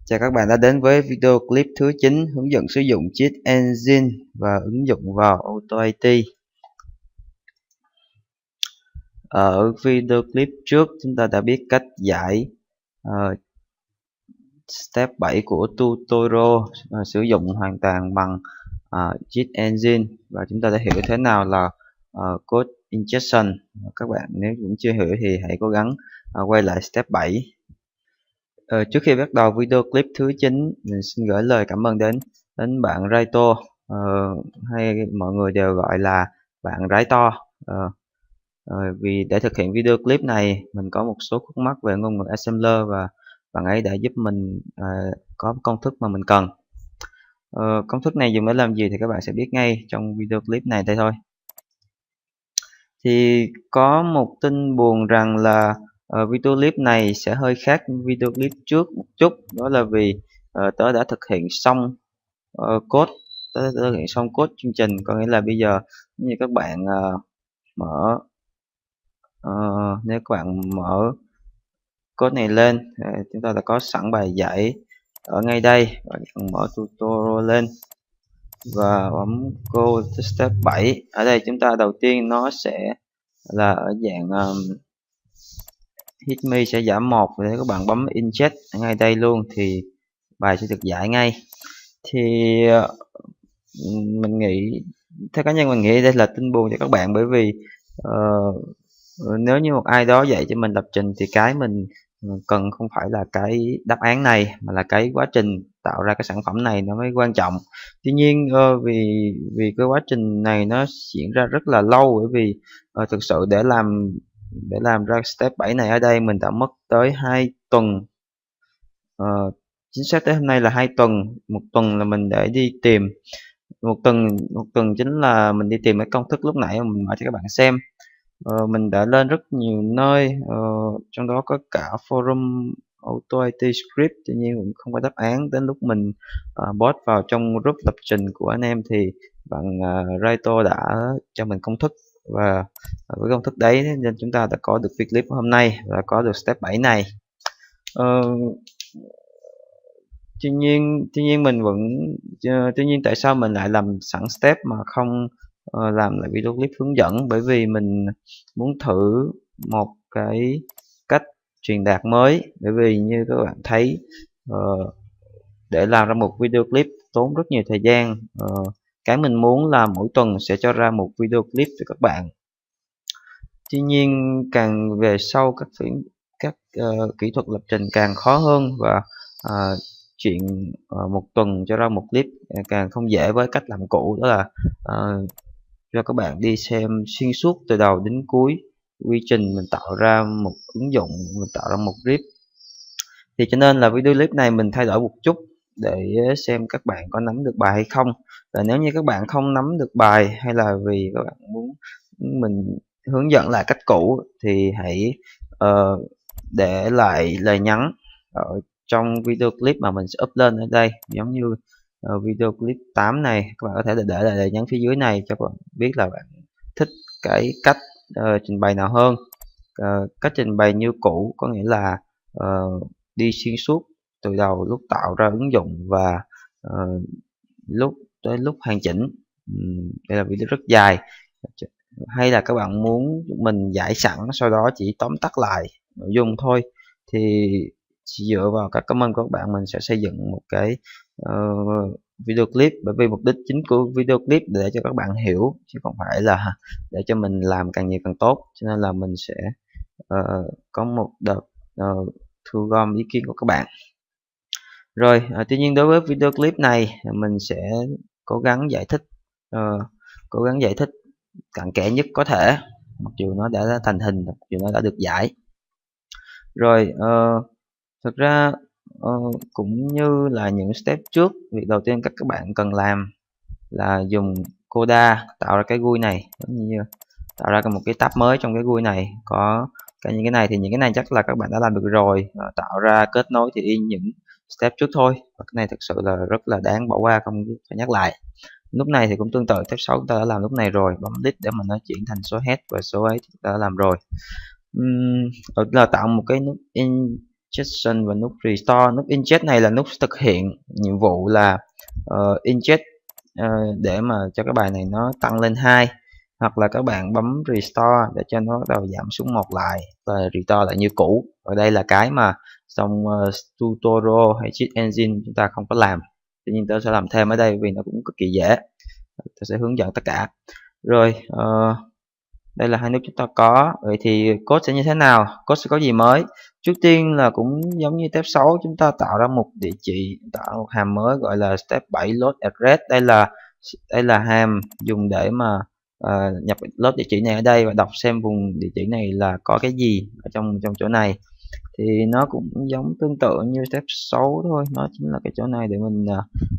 Chào các bạn đã đến với video clip thứ 9 hướng dẫn sử dụng Cheat Engine và ứng dụng vào AutoIT. Ở video clip trước chúng ta đã biết cách giải step 7 của tutorial sử dụng hoàn toàn bằng Cheat Engine, và chúng ta đã hiểu thế nào là code injection. Các bạn nếu cũng chưa hiểu thì hãy cố gắng quay lại step 7. Trước khi bắt đầu video clip thứ 9, mình xin gửi lời cảm ơn đến bạn Raito, hay mọi người đều gọi là bạn Rái To, vì để thực hiện video clip này mình có một số khúc mắc về ngôn ngữ assembler và bạn ấy đã giúp mình có công thức mà mình cần. Công thức này dùng để làm gì thì các bạn sẽ biết ngay trong video clip này đây thôi. Thì có một tin buồn rằng là video clip này sẽ hơi khác video clip trước một chút, đó là vì tớ đã thực hiện xong code, thực hiện xong code chương trình, có nghĩa là bây giờ như các bạn mở nếu các bạn mở code này lên, chúng ta đã có sẵn bài giải ở ngay đây, và mở tutorial lên và bấm go to step 7. Ở đây chúng ta đầu tiên nó sẽ là ở dạng hit me sẽ giảm 1, để các bạn bấm inject ngay đây luôn thì bài sẽ được giải ngay. Thì mình nghĩ, theo cá nhân mình nghĩ đây là tin buồn cho các bạn, bởi vì nếu như một ai đó dạy cho mình lập trình thì cái mình cần không phải là cái đáp án này, mà là cái quá trình tạo ra cái sản phẩm này nó mới quan trọng. Tuy nhiên vì cái quá trình này nó diễn ra rất là lâu, bởi vì thực sự để làm ra step 7 này ở đây mình đã mất tới 2 tuần. Chính xác tới hôm nay là 2 tuần. Một tuần là mình để đi tìm, một tuần chính là mình đi tìm cái công thức lúc nãy mà mình mở cho các bạn xem. Mình đã lên rất nhiều nơi, trong đó có cả forum AutoIT script, tuy nhiên cũng không có đáp án. Đến lúc mình post vào trong group lập trình của anh em thì bạn Raito đã cho mình công thức, và với công thức đấy nên chúng ta đã có được video clip hôm nay và có được step 7 này. Tuy nhiên mình vẫn tuy nhiên tại sao mình lại làm sẵn step mà không làm lại video clip hướng dẫn? Bởi vì mình muốn thử một cái cách truyền đạt mới. Bởi vì như các bạn thấy, để làm ra một video clip tốn rất nhiều thời gian. Cái mình muốn là mỗi tuần sẽ cho ra một video clip cho các bạn. Tuy nhiên càng về sau các kỹ thuật lập trình càng khó hơn, và chuyện một tuần cho ra một clip càng không dễ với cách làm cũ, đó là cho các bạn đi xem xuyên suốt từ đầu đến cuối quy trình mình tạo ra một ứng dụng, mình tạo ra một clip. Thì cho nên là video clip này mình thay đổi một chút để xem các bạn có nắm được bài hay không. Và nếu như các bạn không nắm được bài, hay là vì các bạn muốn mình hướng dẫn lại cách cũ, thì hãy để lại lời nhắn ở trong video clip mà mình sẽ up lên ở đây. Giống như video clip 8 này, các bạn có thể để lại lời nhắn phía dưới này cho các bạn biết là bạn thích cái cách trình bày nào hơn. Cách trình bày như cũ có nghĩa là đi xuyên suốt từ đầu lúc tạo ra ứng dụng và lúc hoàn chỉnh. Đây là video rất dài. Hay là các bạn muốn mình giải sẵn, sau đó chỉ tóm tắt lại nội dung thôi, thì chỉ dựa vào các comment của các bạn mình sẽ xây dựng một cái video clip. Bởi vì mục đích chính của video clip để cho các bạn hiểu, chứ không phải là để cho mình làm càng nhiều càng tốt. Cho nên là mình sẽ có một đợt thu gom ý kiến của các bạn. Rồi, tuy nhiên đối với video clip này mình sẽ cố gắng giải thích cặn kẽ nhất có thể, mặc dù nó đã thành hình, mặc dù nó đã được giải. Rồi, thực ra cũng như là những step trước, việc đầu tiên các bạn cần làm là dùng Coda tạo ra cái GUI này, giống như tạo ra một cái tab mới trong cái GUI này. Có những cái này thì những cái này chắc là các bạn đã làm được rồi. Tạo ra kết nối thì y những step trước thôi, và cái này thực sự là rất là đáng bỏ qua, không phải nhắc lại. Lúc này thì cũng tương tự, step 6 chúng ta đã làm lúc này rồi, bấm list để mà nó chuyển thành số head, và số ấy chúng ta đã làm rồi. Là tạo một cái nút injection và nút restore. Nút inject này là nút thực hiện nhiệm vụ là inject để mà cho cái bài này nó tăng lên 2, hoặc là các bạn bấm restore để cho nó bắt đầu giảm xuống 1 lại, và restore lại như cũ. Ở đây là cái mà trong tutorial hay cheat engine chúng ta không có làm, tuy nhiên tôi sẽ làm thêm ở đây vì nó cũng cực kỳ dễ. Tôi sẽ hướng dẫn tất cả. Rồi đây là hai nút chúng ta có. Vậy thì code sẽ như thế nào? Code sẽ có gì mới? Trước tiên là cũng giống như step 6, chúng ta tạo ra một địa chỉ, tạo một hàm mới gọi là step 7 load address. Đây là hàm dùng để mà nhập load địa chỉ này ở đây và đọc xem vùng địa chỉ này là có cái gì ở trong chỗ này. Thì nó cũng giống tương tự như step 6 thôi, nó chính là cái chỗ này để mình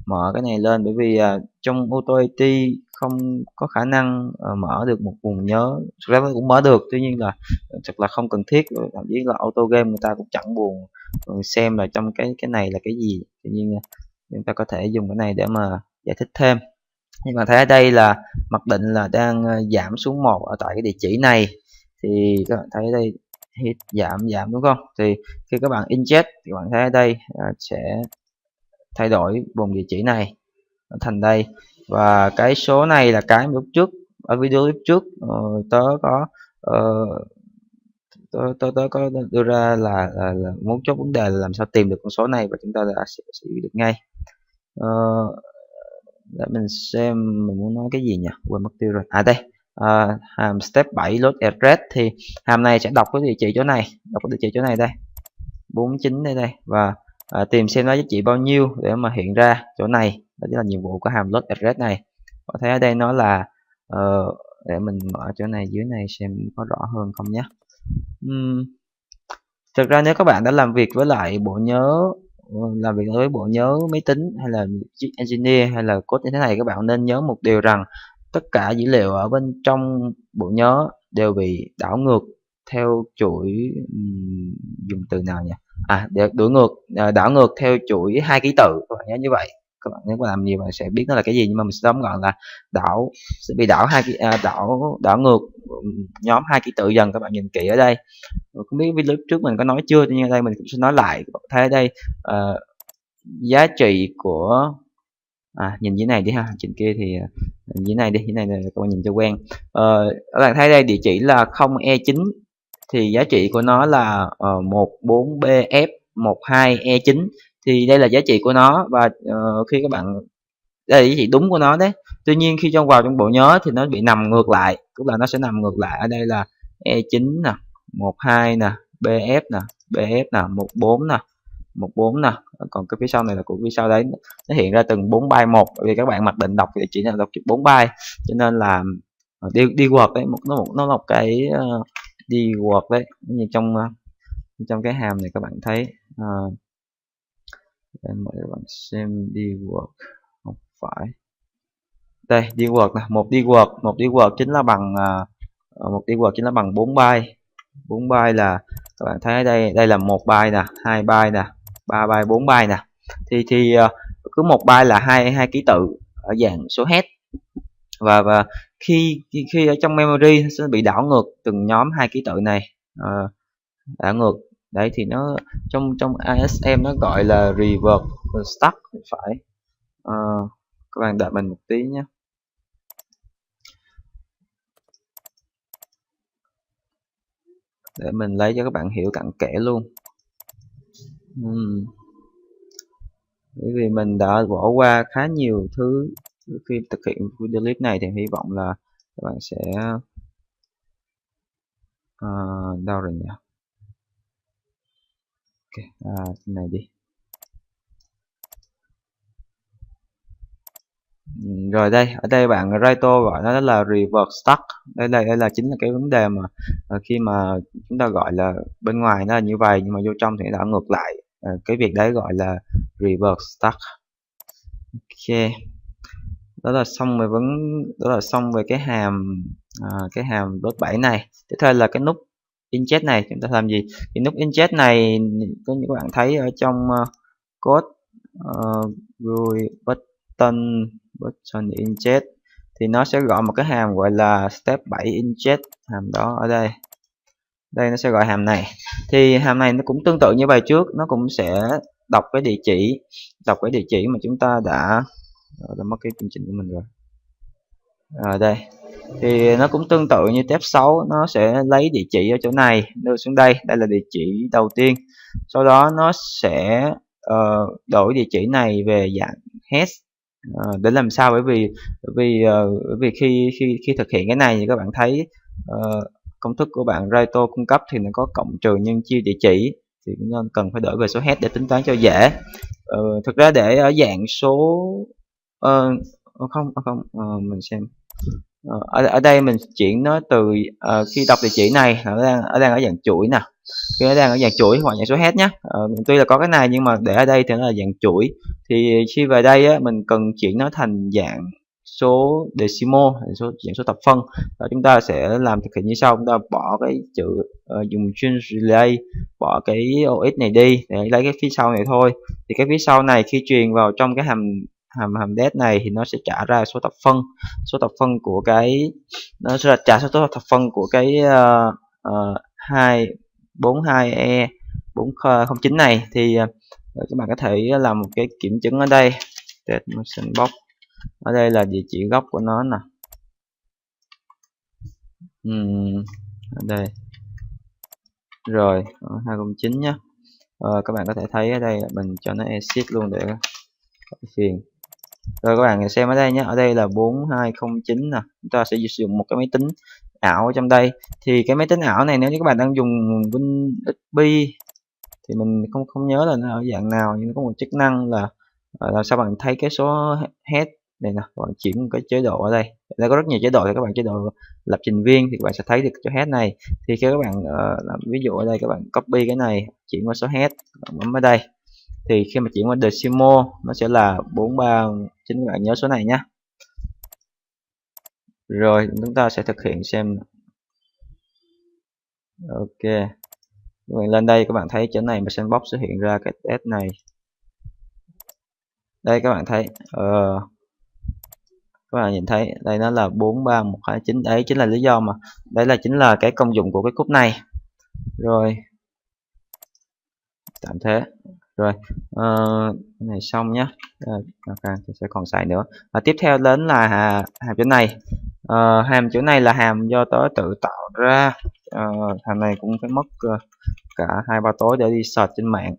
mở cái này lên, bởi vì trong AutoAT không có khả năng mở được một vùng nhớ. Thực ra nó cũng mở được, tuy nhiên là thật là không cần thiết, thậm chí là auto game người ta cũng chẳng buồn xem là trong cái này là cái gì. Tuy nhiên chúng ta có thể dùng cái này để mà giải thích thêm. Nhưng mà thấy ở đây là mặc định là đang giảm xuống 1 ở tại cái địa chỉ này, thì các bạn thấy ở đây hit giảm đúng không? Thì khi các bạn inject thì các bạn thấy ở đây sẽ thay đổi vùng địa chỉ này thành đây, và cái số này là cái lúc trước ở video clip trước tớ có đưa ra là muốn chốt vấn đề là làm sao tìm được con số này, và chúng ta đã xử lý được ngay. Để mình xem mình muốn nói cái gì nhỉ, quên mất tiêu rồi. Đây hàm step 7 load address, thì hàm này sẽ đọc cái địa chỉ chỗ này, đây 49 đây, và tìm xem nó giá trị bao nhiêu để mà hiện ra chỗ này. Đó chính là nhiệm vụ của hàm load address này. Có thấy ở đây nó là để mình mở chỗ này dưới này xem có rõ hơn không nhé. Thực ra nếu các bạn đã làm việc với lại bộ nhớ, máy tính hay là engineer hay là code như thế này, các bạn nên nhớ một điều rằng tất cả dữ liệu ở bên trong bộ nhớ đều bị đảo ngược theo chuỗi, dùng từ nào nhỉ, đảo ngược theo chuỗi 2 ký tự. Các bạn nhớ như vậy. Các bạn nếu mà làm nhiều bạn sẽ biết nó là cái gì, nhưng mà mình sẽ tóm gọn là sẽ bị đảo ngược nhóm 2 ký tự dần. Các bạn nhìn kỹ ở đây, không biết video trước mình có nói chưa, nhưng ở đây mình cũng sẽ nói lại. Các bạn thấy ở đây giá trị của nhìn dưới này đi ha, trên kia thì dưới này đi, các bạn nhìn cho quen. Các bạn thấy đây địa chỉ là 0E9, thì giá trị của nó là 14BF12E9, thì đây là giá trị của nó, và khi các bạn đây là giá trị đúng của nó đấy. Tuy nhiên khi vào trong bộ nhớ thì nó bị nằm ngược lại, tức là nó sẽ nằm ngược lại. Ở đây là E9 nè, 12 nè, BF nè, nè, 14 nè, còn cái phía sau này là của phía sau đấy, nó hiện ra từng 4 byte một, bởi vì các bạn mặc định đọc địa chỉ là đọc 4 byte, cho nên là đi quật đấy, nó một cái đi quật đấy, như trong cái hàm này các bạn thấy. Để mời các bạn xem đi quật, không phải đây đi quật nè, một đi quật chính là bằng 4 byte. 4 byte là các bạn thấy ở đây là 1 byte nè, 2 byte nè, 3 byte, 4 byte nè, thì cứ 1 byte là hai ký tự ở dạng số hex, và khi ở trong memory nó sẽ bị đảo ngược từng nhóm 2 ký tự này, đảo ngược đấy, thì nó trong ASM nó gọi là reverse stuck phải. Các bạn đợi mình một tí nhé. Để mình lấy cho các bạn hiểu cặn kẽ luôn. Bởi vì mình đã bỏ qua khá nhiều thứ khi thực hiện video clip này, thì hy vọng là các bạn sẽ đâu rồi nhỉ? Okay, cái này đi. Rồi đây, ở đây bạn Raito gọi nó là reverse stuck. Đây là chính là cái vấn đề mà khi mà chúng ta gọi là bên ngoài nó là như vậy, nhưng mà vô trong thì đã ngược lại. Cái việc đấy gọi là reverse stuck. Ok, đó là xong về cái hàm đốt 7 này. Tiếp theo là cái nút inject này, chúng ta làm gì? Cái nút inject này có như các bạn thấy ở trong code button inject, thì nó sẽ gọi một cái hàm gọi là step 7 inject, hàm đó ở đây. Đây nó sẽ gọi hàm này. Thì hàm này nó cũng tương tự như bài trước, nó cũng sẽ đọc cái địa chỉ, mà chúng ta đã mất cái chương trình của mình rồi. Đây thì nó cũng tương tự như tab 6, nó sẽ lấy địa chỉ ở chỗ này đưa xuống đây, đây là địa chỉ đầu tiên, sau đó nó sẽ đổi địa chỉ này về dạng hash. Để làm sao? Bởi vì khi thực hiện cái này thì các bạn thấy công thức của bạn Raito cung cấp thì nó có cộng trừ nhân chia địa chỉ, thì nên cần phải đổi về số hash để tính toán cho dễ. Thực ra để ở dạng số mình xem. Ở đây mình chuyển nó từ khi đọc địa chỉ này nó đang ở dạng chuỗi nè, khi nó đang ở dạng chuỗi hoặc dạng số hash nhé. Tuy là có cái này nhưng mà để ở đây thì nó là dạng chuỗi, thì khi về đây á, mình cần chuyển nó thành dạng số decimal, dạng số thập phân. Chúng ta sẽ làm thực hiện như sau: chúng ta bỏ cái chữ dùng string relay, bỏ cái os này đi để lấy cái phía sau này thôi. Thì cái phía sau này khi truyền vào trong cái hàm det này thì nó sẽ trả ra số thập phân của cái, nó sẽ trả số thập phân của cái 242e 409 này. Thì các bạn có thể làm một cái kiểm chứng ở đây, destination box, ở đây là địa chỉ gốc của nó nè. Ở đây rồi 209 nhé. Các bạn có thể thấy ở đây mình cho nó exit luôn để khỏi phiền. Rồi các bạn xem ở đây nhé, ở đây là 4209 nè. Chúng ta sẽ sử dụng một cái máy tính ảo ở trong đây. Thì cái máy tính ảo này nếu như các bạn đang dùng Win XP thì mình không nhớ là nó ở dạng nào, nhưng nó có một chức năng là làm sao bạn thấy cái số head này nè, bạn chuyển một cái chế độ ở đây. Đây có rất nhiều chế độ, thì các bạn chế độ lập trình viên thì các bạn sẽ thấy được chỗ head này. Thì khi các bạn làm ví dụ ở đây, các bạn copy cái này chuyển qua số head, bấm ở đây, thì khi mà chuyển qua decimal nó sẽ là 439, các bạn nhớ số này nhé. Rồi chúng ta sẽ thực hiện xem. Ok, các bạn lên đây, các bạn thấy chỗ này mà sandbox sẽ hiện ra cái test này. Đây các bạn thấy các bạn nhìn thấy đây nó là 43129, đấy chính là lý do mà chính là cái công dụng của cái cúp này. Rồi tạm thế. Rồi cái này xong nhé. Sẽ còn xài nữa. Tiếp theo đến là hàm chỗ này. Hàm chỗ này là hàm do tớ tự tạo ra. Hàm này cũng phải mất cả 2-3 tối để đi search trên mạng.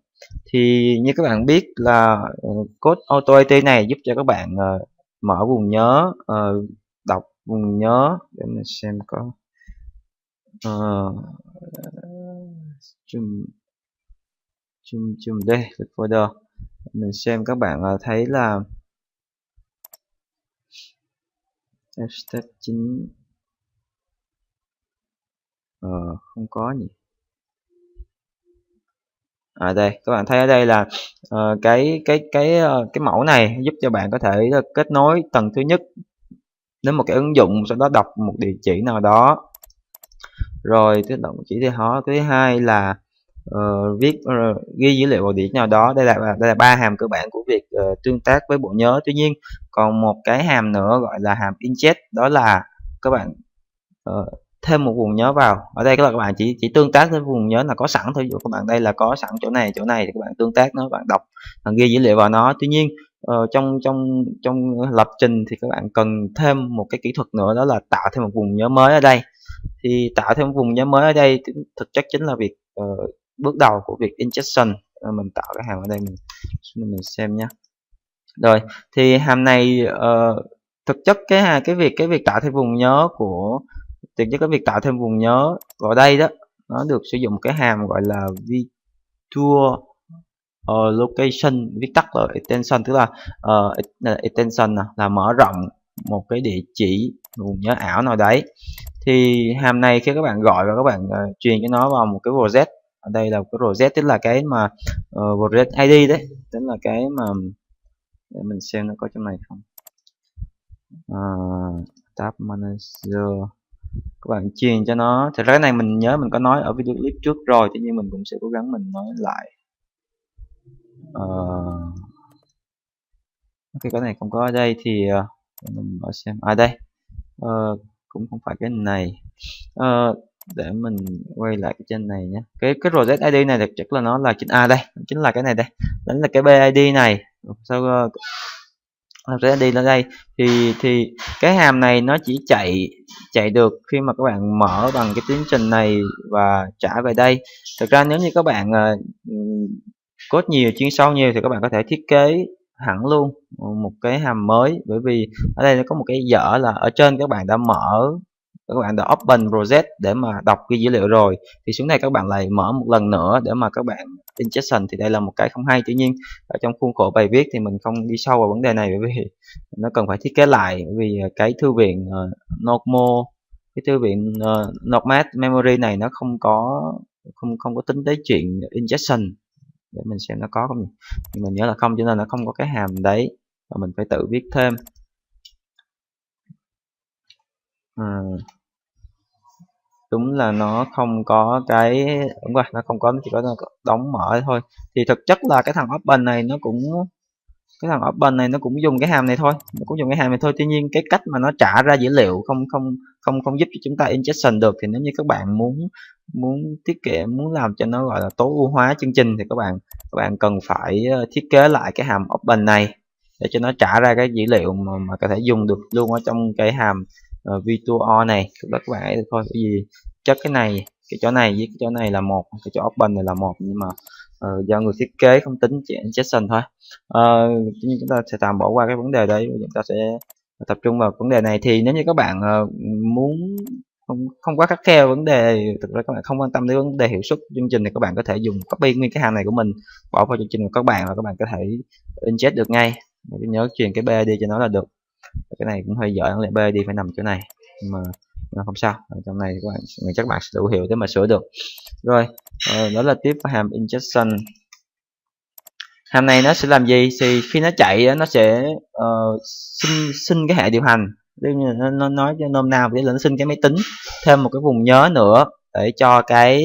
Thì như các bạn biết là code AutoAT này giúp cho các bạn mở vùng nhớ, đọc vùng nhớ, để mình xem có chùm đây folder, mình xem các bạn thấy là step 9 không có gì. Đây các bạn thấy ở đây là cái mẫu này giúp cho bạn có thể kết nối tầng thứ nhất đến một cái ứng dụng, sau đó đọc một địa chỉ nào đó, rồi cái động chỉ thì họ thứ hai là ghi dữ liệu vào địa chỉ nào đó. Đây là 3 hàm cơ bản của việc tương tác với bộ nhớ. Tuy nhiên còn một cái hàm nữa gọi là hàm inject, đó là các bạn thêm một vùng nhớ vào. Ở đây các bạn chỉ tương tác với vùng nhớ là có sẵn thôi. Ví dụ các bạn đây là có sẵn chỗ này thì các bạn tương tác nó, bạn đọc, bạn ghi dữ liệu vào nó. Tuy nhiên trong lập trình thì các bạn cần thêm một cái kỹ thuật nữa, đó là tạo thêm một vùng nhớ mới ở đây. Thì tạo thêm một vùng nhớ mới ở đây thực chất chính là việc bước đầu của việc injection. Mình tạo cái hàm ở đây, mình xem nhé. Rồi thì hàm này thực chất cái việc tạo thêm vùng nhớ tạo thêm vùng nhớ vào đây đó, nó được sử dụng một cái hàm gọi là virtual location, viết tắt là extension, tức là extension là mở rộng một cái địa chỉ vùng nhớ ảo nào đấy. Thì hàm này khi các bạn gọi và các bạn truyền cho nó vào một cái project, ở đây là cái project, tức là cái mà project ID đấy, tức là cái mà để mình xem nó có trong này không. Tab manager, các bạn truyền cho nó. Thật ra cái này mình nhớ mình có nói ở video clip trước rồi, tuy nhiên mình cũng sẽ cố gắng mình nói lại. Cái này không có ở đây thì mình mở xem. Đây cũng không phải cái này. để mình quay lại cái trên này nhé. Cái project ID này thực chất là nó là đây chính là cái này đây, đó là cái BID này. Sau project ID lên đây thì cái hàm này nó chỉ chạy được khi mà các bạn mở bằng cái tiến trình này và trả về đây. Thực ra nếu như các bạn code nhiều, chuyên sâu nhiều thì các bạn có thể thiết kế hẳn luôn một cái hàm mới, bởi vì ở đây nó có một cái dở là ở trên các bạn đã open project để mà đọc cái dữ liệu rồi, thì xuống đây các bạn lại mở một lần nữa để mà các bạn injection, thì đây là một cái không hay. Tuy nhiên ở trong khuôn khổ bài viết thì mình không đi sâu vào vấn đề này, bởi vì nó cần phải thiết kế lại, bởi vì cái thư viện Nodemo, cái thư viện Node Memory này nó không có tính tới chuyện injection. Để mình xem nó có không nhỉ? Nhưng mình nhớ là không, cho nên nó không có cái hàm đấy và mình phải tự viết thêm. Đúng là nó không có cái, đúng rồi, nó không có, nó chỉ có đóng mở thôi. Thì thực chất là cái thằng open này nó cũng dùng cái hàm này thôi, tuy nhiên cái cách mà nó trả ra dữ liệu không giúp cho chúng ta injection được. Thì nếu như các bạn muốn muốn làm cho nó gọi là tối ưu hóa chương trình, thì các bạn cần phải thiết kế lại cái hàm open này để cho nó trả ra cái dữ liệu mà có thể dùng được luôn ở trong cái hàm virtual này. Các bạn ấy thôi, bởi vì chắc cái chỗ này với cái chỗ này là một, cái chỗ open này là một, nhưng mà do người thiết kế không tính chuyện injection thôi. Nhưng chúng ta sẽ tạm bỏ qua cái vấn đề đấy, chúng ta sẽ tập trung vào vấn đề này. Thì nếu như các bạn muốn không quá khắt khe vấn đề, thực ra các bạn không quan tâm đến vấn đề hiệu suất chương trình, thì các bạn có thể dùng copy nguyên cái hàm này của mình bỏ vào chương trình của các bạn, và các bạn có thể inject được ngay. Nhớ truyền cái BID cho nó là được. Cái này cũng hơi dở, là BID phải nằm chỗ này, nhưng mà không sao, ở trong này các bạn chắc bạn sẽ đủ hiểu để mà sửa được. Rồi đó là tiếp hàm injection. Hàm này nó sẽ làm gì? Thì khi nó chạy nó sẽ xin cái hệ điều hành, nó nói cho nôm na, để là nó xin cái máy tính thêm một cái vùng nhớ nữa để cho cái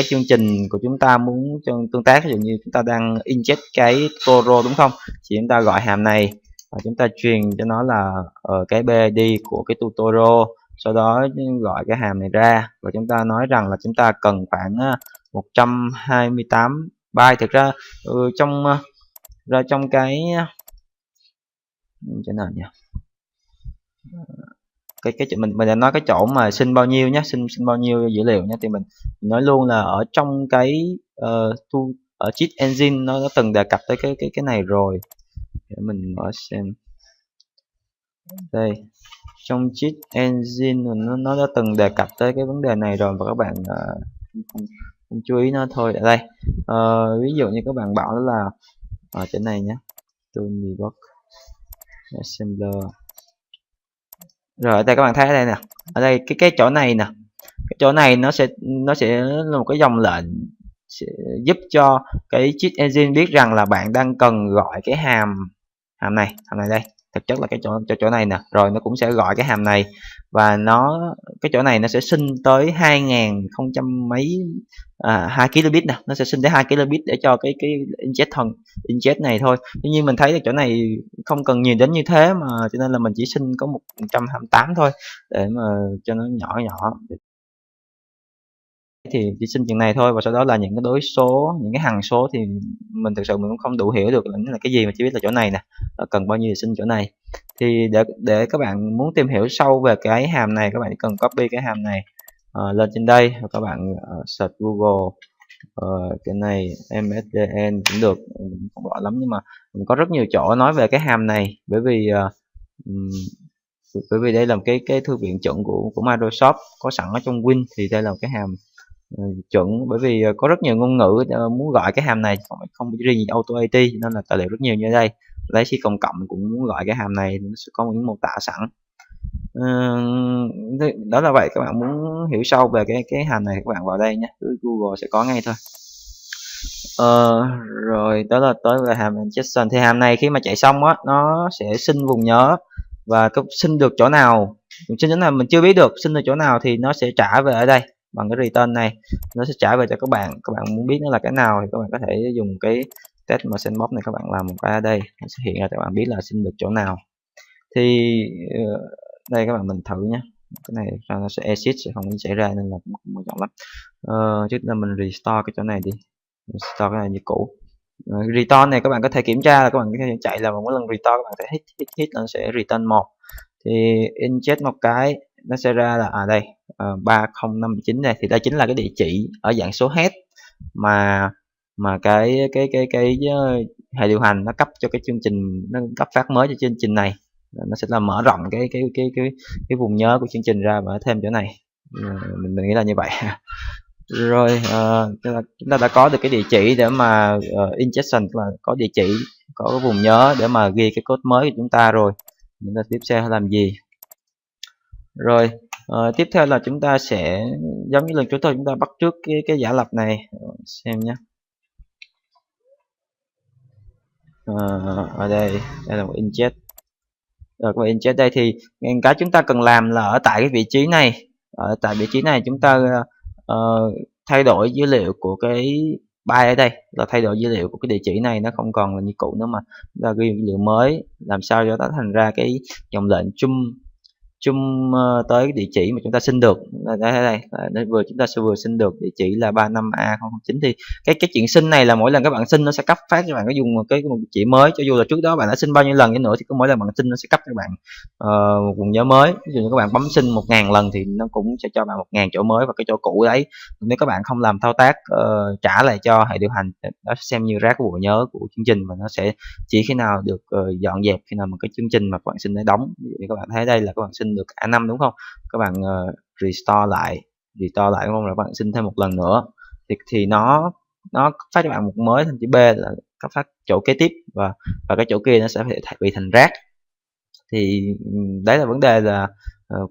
chương trình của chúng ta muốn tương tác. Ví dụ như chúng ta đang inject cái Toro, đúng không, thì chúng ta gọi hàm này và chúng ta truyền cho nó là cái BID của cái Toro, sau đó gọi cái hàm này ra và chúng ta nói rằng là chúng ta cần khoảng 128 byte. Thực ra trong cái chỗ nào nhỉ, cái mình đã nói cái chỗ mà xin bao nhiêu nhé, xin bao nhiêu dữ liệu nhé, thì mình nói luôn là ở trong cái ở cheat engine nó từng đề cập tới cái này rồi. Để mình mở xem đây, trong cheat engine nó đã từng đề cập tới cái vấn đề này rồi, và các bạn không chú ý nó thôi. Ở đây ví dụ như các bạn bảo là ở chỗ này nhé, tool debug assembler. Rồi ở đây các bạn thấy ở đây nè, ở đây cái chỗ này nè, cái chỗ này nó sẽ là một cái dòng lệnh sẽ giúp cho cái cheat engine biết rằng là bạn đang cần gọi cái hàm này đây. Thực chất là cái chỗ này nè, rồi nó cũng sẽ gọi cái hàm này, và cái chỗ này nó sẽ xin tới 2000 mấy 2 kilobit nè, nó sẽ xin tới 2 kilobit để cho cái inject này thôi. Tuy nhiên mình thấy là chỗ này không cần nhiều đến như thế, mà cho nên là mình chỉ xin có 128 thôi, để mà cho nó nhỏ. Thì chỉ xin chừng này thôi, và sau đó là những cái đối số, những cái hằng số thì mình thực sự mình cũng không đủ hiểu được là cái gì, mà chỉ biết là chỗ này nè, cần bao nhiêu thì xin chỗ này. Thì để các bạn muốn tìm hiểu sâu về cái hàm này, các bạn cần copy cái hàm này lên trên đây, và các bạn search Google cái này MSDN cũng được, không rõ lắm, nhưng mà mình có rất nhiều chỗ nói về cái hàm này, bởi vì đây là một cái thư viện chuẩn của Microsoft có sẵn ở trong Win, thì đây là một cái hàm chuẩn, bởi vì có rất nhiều ngôn ngữ muốn gọi cái hàm này, không riêng gì auto AT, nên là tài liệu rất nhiều như đây. Lấy C cộng cộng cũng muốn gọi cái hàm này, nó sẽ có những mô tả sẵn. Đó là vậy. Các bạn muốn hiểu sâu về cái hàm này, các bạn vào đây nhé, Google sẽ có ngay thôi. Rồi đó là tới về hàm injection. Thì hàm này khi mà chạy xong á, nó sẽ xin vùng nhớ, và xin được chỗ nào, mình chưa biết được xin được chỗ nào, thì nó sẽ trả về ở đây bằng cái return này, nó sẽ trả về cho các bạn. Các bạn muốn biết nó là cái nào thì các bạn có thể dùng cái test mà sandbox này, các bạn làm một cái ở đây, nó sẽ hiện ra cho các bạn biết là xin được chỗ nào. Thì đây các bạn mình thử nhé, cái này nó sẽ exit sẽ không xảy ra nên là cũng không quan trọng lắm. Trước là mình restore cái chỗ này đi, restore cái này như cũ. Return này các bạn có thể kiểm tra là các bạn có thể chạy là mỗi lần restore các bạn sẽ hit nó sẽ return 1, thì inject một cái nó sẽ ra là đây 3059 này, thì đây chính là cái địa chỉ ở dạng số head mà cái hệ điều hành nó cấp cho cái chương trình, nó cấp phát mới cho chương trình này, nó sẽ là mở rộng cái vùng nhớ của chương trình ra và thêm chỗ này. Mình nghĩ là như vậy. Rồi chúng ta đã có được cái địa chỉ để mà injection, là có địa chỉ, có cái vùng nhớ để mà ghi cái code mới của chúng ta rồi. Chúng ta tiếp theo làm gì? Rồi tiếp theo là chúng ta sẽ giống như lần trước thôi, chúng ta bắt trước cái giả lập này xem nhé. Ở đây là một inject. Rồi các inject đây thì cái chúng ta cần làm là ở tại cái vị trí này, ở tại vị trí này chúng ta thay đổi dữ liệu của cái byte ở đây, là thay đổi dữ liệu của cái địa chỉ này, nó không còn là như cũ nữa mà chúng ta ghi dữ liệu mới, làm sao cho nó thành ra cái dòng lệnh chung tới cái địa chỉ mà chúng ta xin được. Đây chúng ta vừa xin được địa chỉ là 35A009, thì cái chuyện xin này là mỗi lần các bạn xin nó sẽ cấp phát cho bạn cái dùng một địa chỉ mới, cho dù là trước đó bạn đã xin bao nhiêu lần nữa thì cứ mỗi lần bạn xin nó sẽ cấp cho bạn một vùng nhớ mới. Ví dụ như các bạn bấm xin 1000 lần thì nó cũng sẽ cho bạn 1000 chỗ mới và cái chỗ cũ đấy, nếu các bạn không làm thao tác trả lại cho hệ điều hành, nó xem như rác của bộ nhớ của chương trình, và nó sẽ chỉ khi nào được dọn dẹp khi nào một cái chương trình mà các bạn xin để đóng. Ví dụ như các bạn thấy đây là các bạn xin được A5 đúng không, các bạn restore lại đúng không, là các bạn xin thêm một lần nữa thì nó phát cho bạn một mới thành chữ B, là cấp phát chỗ kế tiếp, và cái chỗ kia nó sẽ bị thành rác. Thì đấy là vấn đề là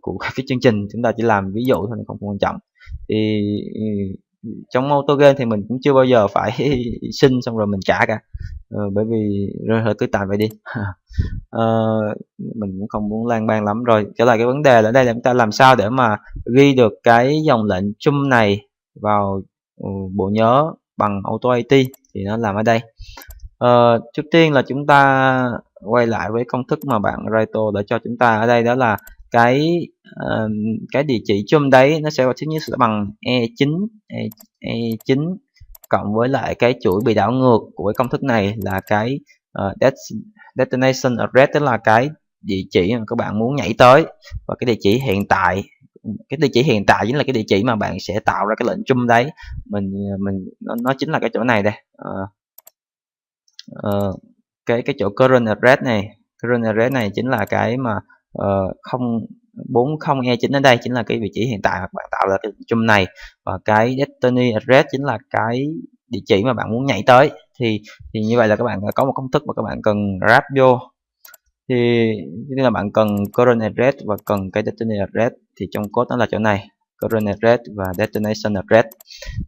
của cái chương trình, chúng ta chỉ làm ví dụ thôi, không quan trọng. Thì trong auto game thì mình cũng chưa bao giờ phải xin xong rồi mình trả cả, bởi vì rồi cứ tạm vậy đi. Mình cũng không muốn lan man lắm. Rồi trở lại cái vấn đề là đây là chúng ta làm sao để mà ghi được cái dòng lệnh chung này vào bộ nhớ bằng auto AT, thì nó làm ở đây. Trước tiên là chúng ta quay lại với công thức mà bạn Raito đã cho chúng ta ở đây, đó là cái địa chỉ chung đấy nó sẽ thứ nhất sẽ bằng E9 cộng với lại cái chuỗi bị đảo ngược của cái công thức này là cái destination address, tức là cái địa chỉ mà các bạn muốn nhảy tới, và cái địa chỉ hiện tại, chính là cái địa chỉ mà bạn sẽ tạo ra cái lệnh chung đấy. Nó chính là cái chỗ này đây, cái chỗ current address này chính là cái mà 40E9 ở đây chính là cái vị trí hiện tại mà bạn tạo ra cái chung này, và cái destiny address chính là cái địa chỉ mà bạn muốn nhảy tới. Thì như vậy là các bạn có một công thức mà các bạn cần wrap vô, thì như là bạn cần current address và cần cái destiny address, thì trong code nó là chỗ này, current address và destination address.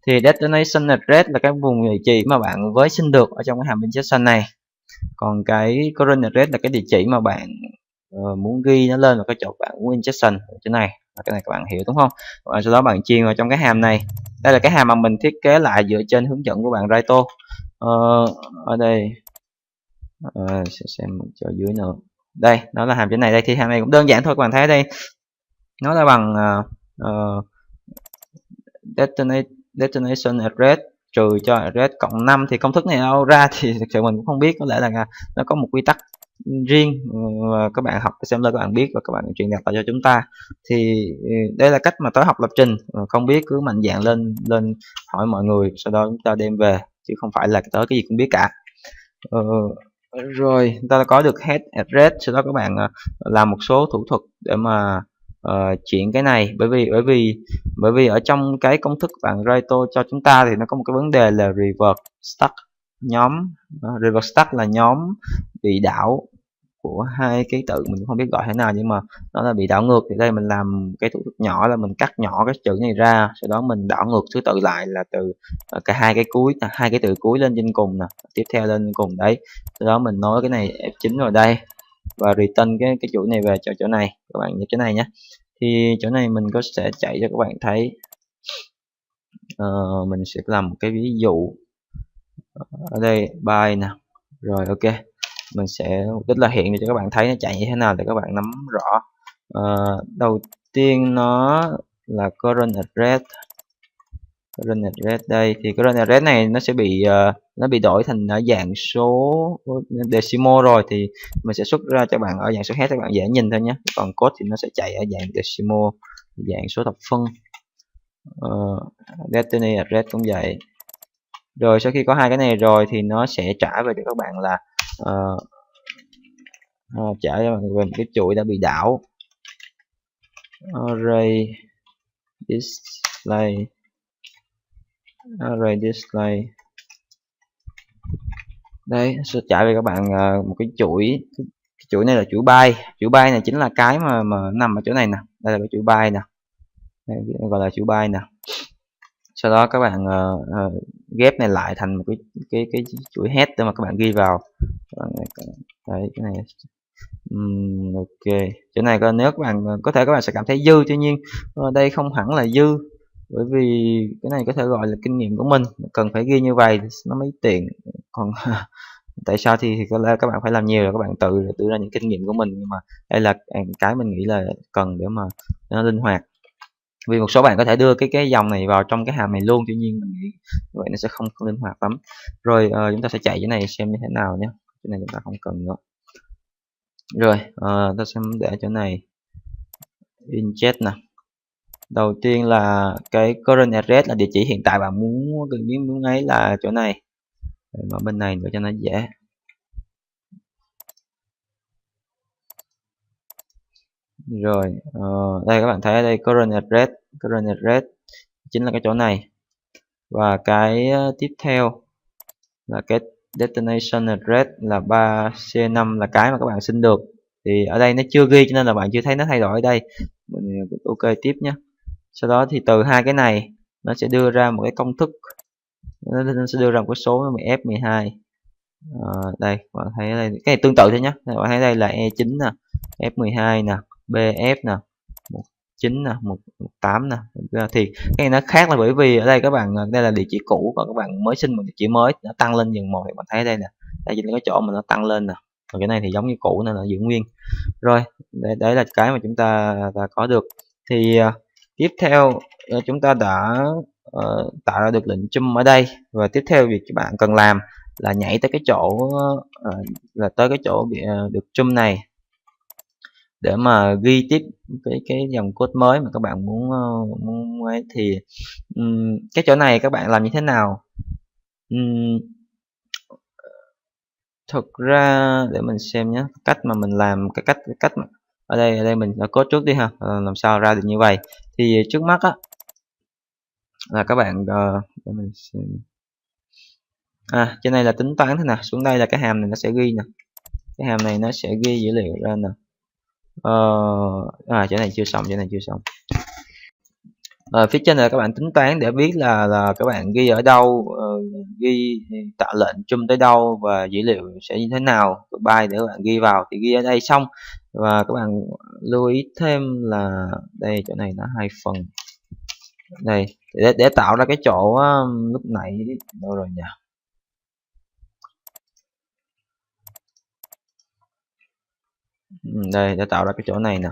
Thì destination address là cái vùng địa chỉ mà bạn mới xin được ở trong cái hàm injection này, còn cái current address là cái địa chỉ mà bạn muốn ghi nó lên vào cái chỗ bạn muốn injection chỗ này. Cái này các bạn hiểu đúng không? Và sau đó bạn truyền vào trong cái hàm này. Đây là cái hàm mà mình thiết kế lại dựa trên hướng dẫn của bạn Raito. Ở đây sẽ xem cho dưới nữa. Đây, nó là hàm chỗ này đây, thì hàm này cũng đơn giản thôi, các bạn thấy đây. Nó là bằng destination address trừ cho address cộng 5, thì công thức này đâu ra thì thực sự mình cũng không biết, có lẽ là nó có một quy tắc riêng mà các bạn học assembler các bạn biết và các bạn truyền đạt lại cho chúng ta. Thì đây là cách mà tới học lập trình, không biết cứ mạnh dạn lên hỏi mọi người, sau đó chúng ta đem về, chứ không phải là tới cái gì cũng biết cả. Rồi chúng ta có được head address, sau đó các bạn làm một số thủ thuật để mà chuyển cái này, bởi vì ở trong cái công thức bạn Raito cho chúng ta thì nó có một cái vấn đề là reverse stack nhóm. Reverse stack là nhóm bị đảo của hai ký tự, mình cũng không biết gọi thế nào, nhưng mà nó là bị đảo ngược. Thì đây mình làm cái thủ thuật nhỏ là mình cắt nhỏ cái chữ này ra, sau đó mình đảo ngược thứ tự lại là từ cả hai cái từ cuối lên trên cùng nè, tiếp theo lên cùng đấy, sau đó mình nối cái này F9 vào đây và return cái chuỗi này về cho chỗ này. Các bạn nhớ chỗ này nhé. Thì chỗ này mình có sẽ chạy cho các bạn thấy. Mình sẽ làm một cái ví dụ ở đây by nè. Rồi ok, mình sẽ mục đích là hiện cho các bạn thấy nó chạy như thế nào để các bạn nắm rõ. Đầu tiên nó là current address. Current address đây thì current address này nó sẽ bị nó bị đổi thành ở dạng số decimal rồi, thì mình sẽ xuất ra cho bạn ở dạng số hết, các bạn dễ nhìn thôi nhé. Còn code thì nó sẽ chạy ở dạng decimal, dạng số thập phân. Destiny address cũng vậy. Rồi sau khi có hai cái này rồi thì nó sẽ trả về cho các bạn là trả cho bạn về một cái chuỗi đã bị đảo. Array display, array display đây sẽ trả về các bạn một cái chuỗi. Cái chuỗi này là chuỗi byte. Chuỗi byte này chính là cái mà nằm ở chỗ này nè. Đây là cái chuỗi byte nè, đây gọi là chuỗi byte nè. Sau đó các bạn ghép này lại thành một cái chuỗi head để mà các bạn ghi vào. Đấy, cái này ok. Chỗ này nếu các bạn có thể các bạn sẽ cảm thấy dư, tuy nhiên đây không hẳn là dư, bởi vì cái này có thể gọi là kinh nghiệm của mình, cần phải ghi như vậy nó mới tiện. Còn tại sao thì có lẽ các bạn phải làm nhiều rồi các bạn tự ra những kinh nghiệm của mình, nhưng mà đây là cái mình nghĩ là cần để mà nó linh hoạt. Vì một số bạn có thể đưa cái dòng này vào trong cái hàm này luôn, tuy nhiên mình nghĩ vậy nó sẽ không linh hoạt lắm. Rồi chúng ta sẽ chạy cái này xem như thế nào nhé. Cái này chúng ta không cần nữa. Rồi ta sẽ để chỗ này inject nè. Đầu tiên là cái current address là địa chỉ hiện tại bạn muốn ấy là chỗ này. Ở bên này để cho nó dễ. Rồi đây các bạn thấy ở đây current address chính là cái chỗ này, và cái tiếp theo là cái destination address là 3C5 là cái mà các bạn xin được. Thì ở đây nó chưa ghi cho nên là bạn chưa thấy nó thay đổi ở đây. Mình ok tiếp nhé. Sau đó thì từ hai cái này nó sẽ đưa ra một cái công thức, nó sẽ đưa ra một cái số là F12. Đây bạn thấy ở đây cái này tương tự thôi nhé. Bạn thấy đây là E9 nè, F12 nè, BF nè, 19 nè, 18 nè. Thì cái này nó khác là bởi vì ở đây các bạn đây là địa chỉ cũ, còn các bạn mới xin một địa chỉ mới nó tăng lên dần một, thì bạn thấy đây nè, đây chính là cái chỗ mà nó tăng lên nè. Còn cái này thì giống như cũ nên là giữ nguyên. Rồi đấy là cái mà chúng ta đã có được. Thì tiếp theo chúng ta đã tạo ra được lệnh chum ở đây, và tiếp theo việc các bạn cần làm là nhảy tới cái chỗ là tới cái chỗ bị được chum này để mà ghi tiếp cái dòng code mới mà các bạn muốn ấy. Thì cái chỗ này các bạn làm như thế nào? Thực ra để mình xem nhé, cách mà mình làm cái cách mà ở đây mình đã code trước đi ha, làm sao ra được như vậy. Thì trước mắt á là các bạn để mình xem. Trên này là tính toán thế nào, xuống đây là cái hàm này nó sẽ ghi nè, cái hàm này nó sẽ ghi dữ liệu ra nè. Chỗ này chưa xong, phía trên là các bạn tính toán để biết là các bạn ghi ở đâu, ghi tạo lệnh chum tới đâu và dữ liệu sẽ như thế nào, byte để các bạn ghi vào thì ghi ở đây xong. Và các bạn lưu ý thêm là đây chỗ này nó hai phần đây để tạo ra cái chỗ lúc nãy đâu rồi nhỉ. Đây để tạo ra cái chỗ này nè.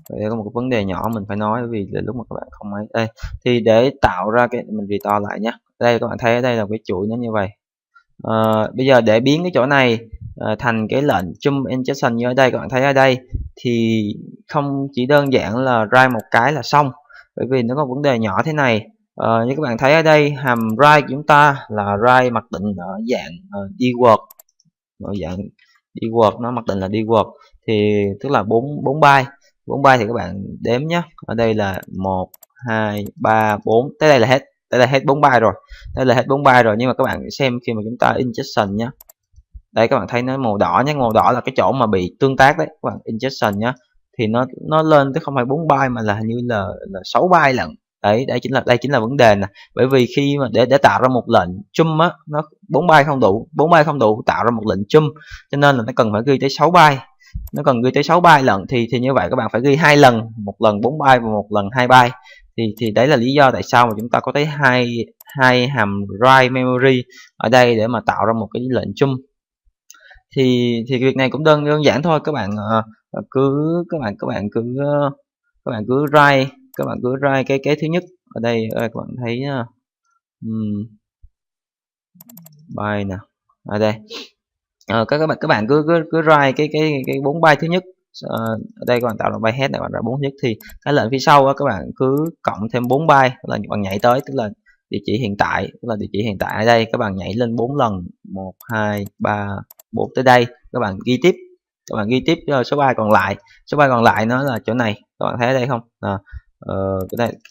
Đây có một cái vấn đề nhỏ mình phải nói, bởi vì là lúc mà các bạn không ấy đây thì để tạo ra cái mình restore lại nhé. Đây các bạn thấy ở đây là cái chuỗi nó như vậy. Bây giờ để biến cái chỗ này thành cái lệnh chum injection như ở đây các bạn thấy ở đây, thì không chỉ đơn giản là write một cái là xong, bởi vì nó có vấn đề nhỏ thế này. Như các bạn thấy ở đây hàm write của chúng ta là write mặc định ở dạng dword, ở dạng dword, nó mặc định là dword, thì tức là 4 byte. 4 byte thì các bạn đếm nhé, ở đây là 1 2 3 4, tới đây là hết, đây là hết 4 byte rồi, đây là hết 4 byte rồi. Nhưng mà các bạn xem khi mà chúng ta injection nhé, đây các bạn thấy nó màu đỏ nhé, màu đỏ là cái chỗ mà bị tương tác đấy các bạn. Injection nhé thì nó lên tới không phải 4 byte mà là hình như là 6 byte lận. Đấy, đây chính là vấn đề nè, bởi vì khi mà để tạo ra một lệnh chum á, nó 4 byte không đủ tạo ra một lệnh chum, cho nên là nó cần phải ghi tới 6 byte, nó cần ghi tới 6 byte lần. Thì như vậy các bạn phải ghi hai lần, một lần 4 byte và một lần 2 byte. Thì đấy là lý do tại sao mà chúng ta có tới hai hàm write memory ở đây để mà tạo ra một cái lệnh chum. thì việc này cũng đơn giản thôi. Các bạn cứ các bạn cứ write cái thứ nhất ở đây. Các bạn thấy byte nè, ở đây các bạn cứ write cái 4 byte thứ nhất. Ở đây các bạn tạo ra byte head này, bạn ra 4 thứ nhất, thì cái lệnh phía sau các bạn cứ cộng thêm 4 byte, là bạn nhảy tới, tức là địa chỉ hiện tại, ở đây các bạn nhảy lên 4 lần, 1 2 3 4 tới đây, các bạn ghi tiếp, số byte còn lại. Nó là chỗ này, các bạn thấy ở đây không?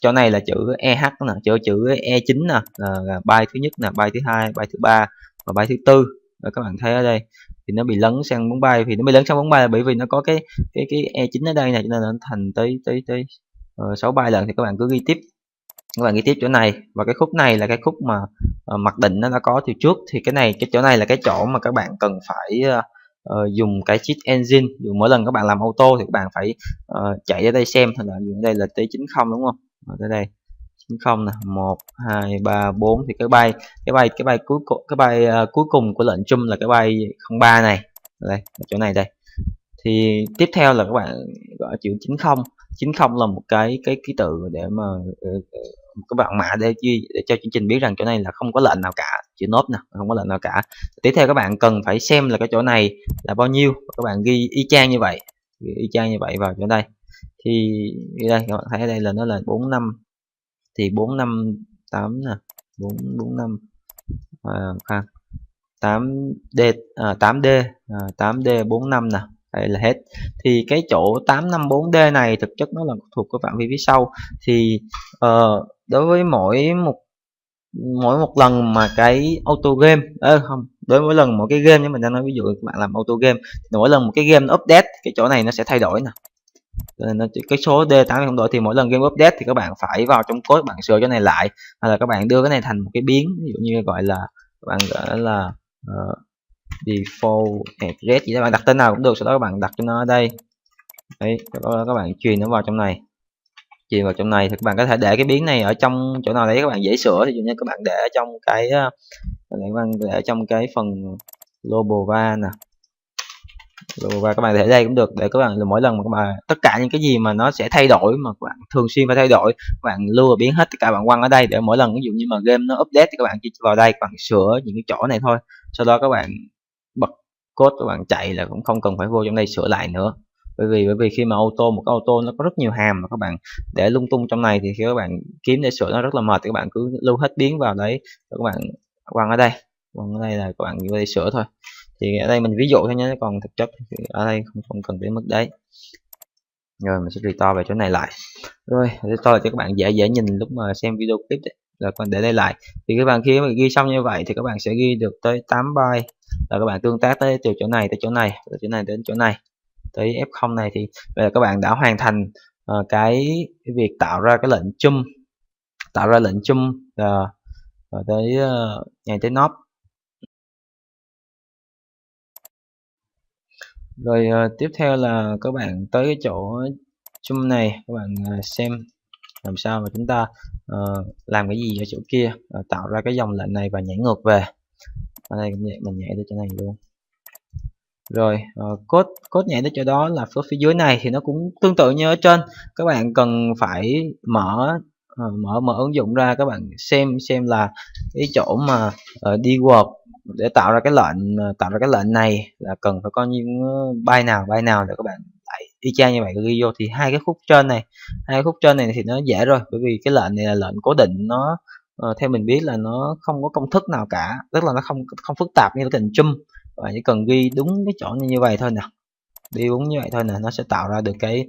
Chỗ này là chữ EH nè, chữ E9 nè, là byte thứ nhất nè, byte thứ hai, byte thứ ba và byte thứ tư. Các bạn thấy ở đây thì nó bị lấn sang 4 byte, là bởi vì nó có cái E9 ở đây này, cho nên nó thành tới 6 byte lần. Thì các bạn cứ ghi tiếp, chỗ này, và cái khúc này là cái khúc mà mặc định nó đã có từ trước. Thì cái chỗ này là cái chỗ mà các bạn cần phải dùng cái cheat engine. Dù mỗi lần các bạn làm auto thì các bạn phải chạy ở đây xem, thôi là dùng đây là T90 đúng không? Tới đây 90 nè, 1 2 3 4, thì cái byte cuối cùng của lệnh chung là cái byte 03 này. Đây, chỗ này đây. Thì tiếp theo là các bạn gọi chữ 90 là một cái ký tự để mà các bạn mã để cho chương trình biết rằng chỗ này là không có lệnh nào cả, chữ nốt nè, không có lệnh nào cả. Tiếp theo các bạn cần phải xem là cái chỗ này là bao nhiêu, các bạn ghi y chang như vậy, vào chỗ đây. Thì đây các bạn thấy ở đây là nó là 45, thì 458 nè, 445 8D 8D 45 nè, đây là hết. Thì cái chỗ 854D này thực chất nó là thuộc cái phạm vi phía sau. Thì đối với mỗi một lần mà cái auto game đối với mỗi lần một cái game, nhưng mình đang nói ví dụ các bạn làm auto game, thì mỗi lần một cái game nó update, cái chỗ này nó sẽ thay đổi nè. Cái số D8 không đổi, thì mỗi lần game update thì các bạn phải vào trong code bạn sửa chỗ này lại, hay là các bạn đưa cái này thành một cái biến, ví dụ như gọi là các bạn gọi là default address gì đó, bạn đặt tên nào cũng được, sau đó các bạn đặt cho nó ở đây. Đấy, các bạn truyền nó vào trong này, thì các bạn có thể để cái biến này ở trong chỗ nào đấy các bạn dễ sửa. Ví dụ như các bạn để ở trong cái phần global var nè, và các bạn để đây cũng được, để các bạn là mỗi lần mà các bạn tất cả những cái gì mà nó sẽ thay đổi, mà các bạn thường xuyên phải thay đổi, các bạn lưu và biến hết tất cả, bạn quăng ở đây, để mỗi lần ví dụ như mà game nó update thì các bạn chỉ vào đây, các bạn sửa những cái chỗ này thôi. Sau đó các bạn bật code, các bạn chạy là cũng không cần phải vô trong đây sửa lại nữa. Bởi vì khi mà một cái auto nó có rất nhiều hàm, mà các bạn để lung tung trong này thì khi các bạn kiếm để sửa nó rất là mệt. Thì các bạn cứ lưu hết biến vào đấy, các bạn quăng ở đây là các bạn vô đây sửa thôi. Thì ở đây mình ví dụ thôi nhé, còn thực chất thì ở đây không cần đến mức đấy. Rồi mình sẽ restore về chỗ này lại. Rồi restore cho các bạn dễ nhìn lúc mà xem video clip đấy. Là còn để đây lại, thì các bạn khi mà ghi xong như vậy thì các bạn sẽ ghi được tới 8 byte, là các bạn tương tác tới từ chỗ này tới chỗ này, từ chỗ này đến chỗ này, tới F0 này. Thì vậy là các bạn đã hoàn thành cái việc tạo ra cái lệnh chum, tới ngày tới nốt. Rồi tiếp theo là các bạn tới cái chỗ chum này, các bạn xem làm sao mà chúng ta làm cái gì ở chỗ kia, tạo ra cái dòng lệnh này và nhảy ngược về. Ở đây cũng vậy, mình nhảy tới chỗ này luôn. Rồi code nhảy tới chỗ đó là phía dưới này thì nó cũng tương tự như ở trên. Các bạn cần phải mở ứng dụng ra, các bạn xem là cái chỗ mà dword để tạo ra cái lệnh này là cần phải có những byte nào để các bạn lại y chang như vậy ghi vô. Thì hai cái khúc trên này thì nó dễ rồi, bởi vì cái lệnh này là lệnh cố định, nó theo mình biết là nó không có công thức nào cả, tức là nó không phức tạp như cái lệnh chum. Bạn chỉ cần ghi đúng cái chỗ như vậy thôi nè, nó sẽ tạo ra được cái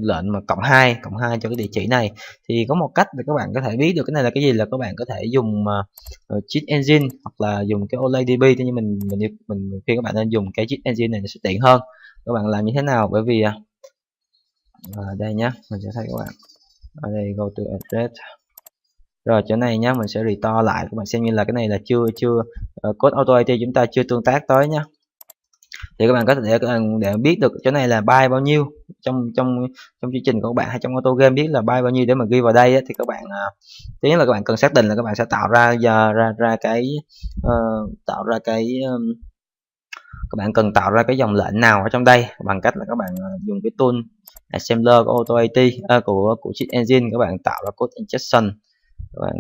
lệnh mà cộng 2 cho cái địa chỉ này. Thì có một cách để các bạn có thể biết được cái này là cái gì, là các bạn có thể dùng cheat engine hoặc là dùng cái OLEDB. Nhưng mình khuyên các bạn nên dùng cái cheat engine này, nó sẽ tiện hơn. Các bạn làm như thế nào? Bởi vì đây nhé, mình sẽ thấy các bạn ở đây, go to address. Rồi chỗ này nhá, mình sẽ restore lại, các bạn xem như là cái này là chưa code auto AT chúng ta chưa tương tác tới nhá. Thì các bạn có thể để biết được chỗ này là byte bao nhiêu, trong trong trong chương trình của các bạn hay trong auto game biết là byte bao nhiêu để mà ghi vào đây á, thì các bạn thứ nhất là các bạn cần xác định là các bạn sẽ tạo ra cái tạo ra cái các bạn cần tạo ra cái dòng lệnh nào ở trong đây bằng cách là các bạn dùng cái tool assembler của AutoAT của Cheat Engine, các bạn tạo ra code injection, các bạn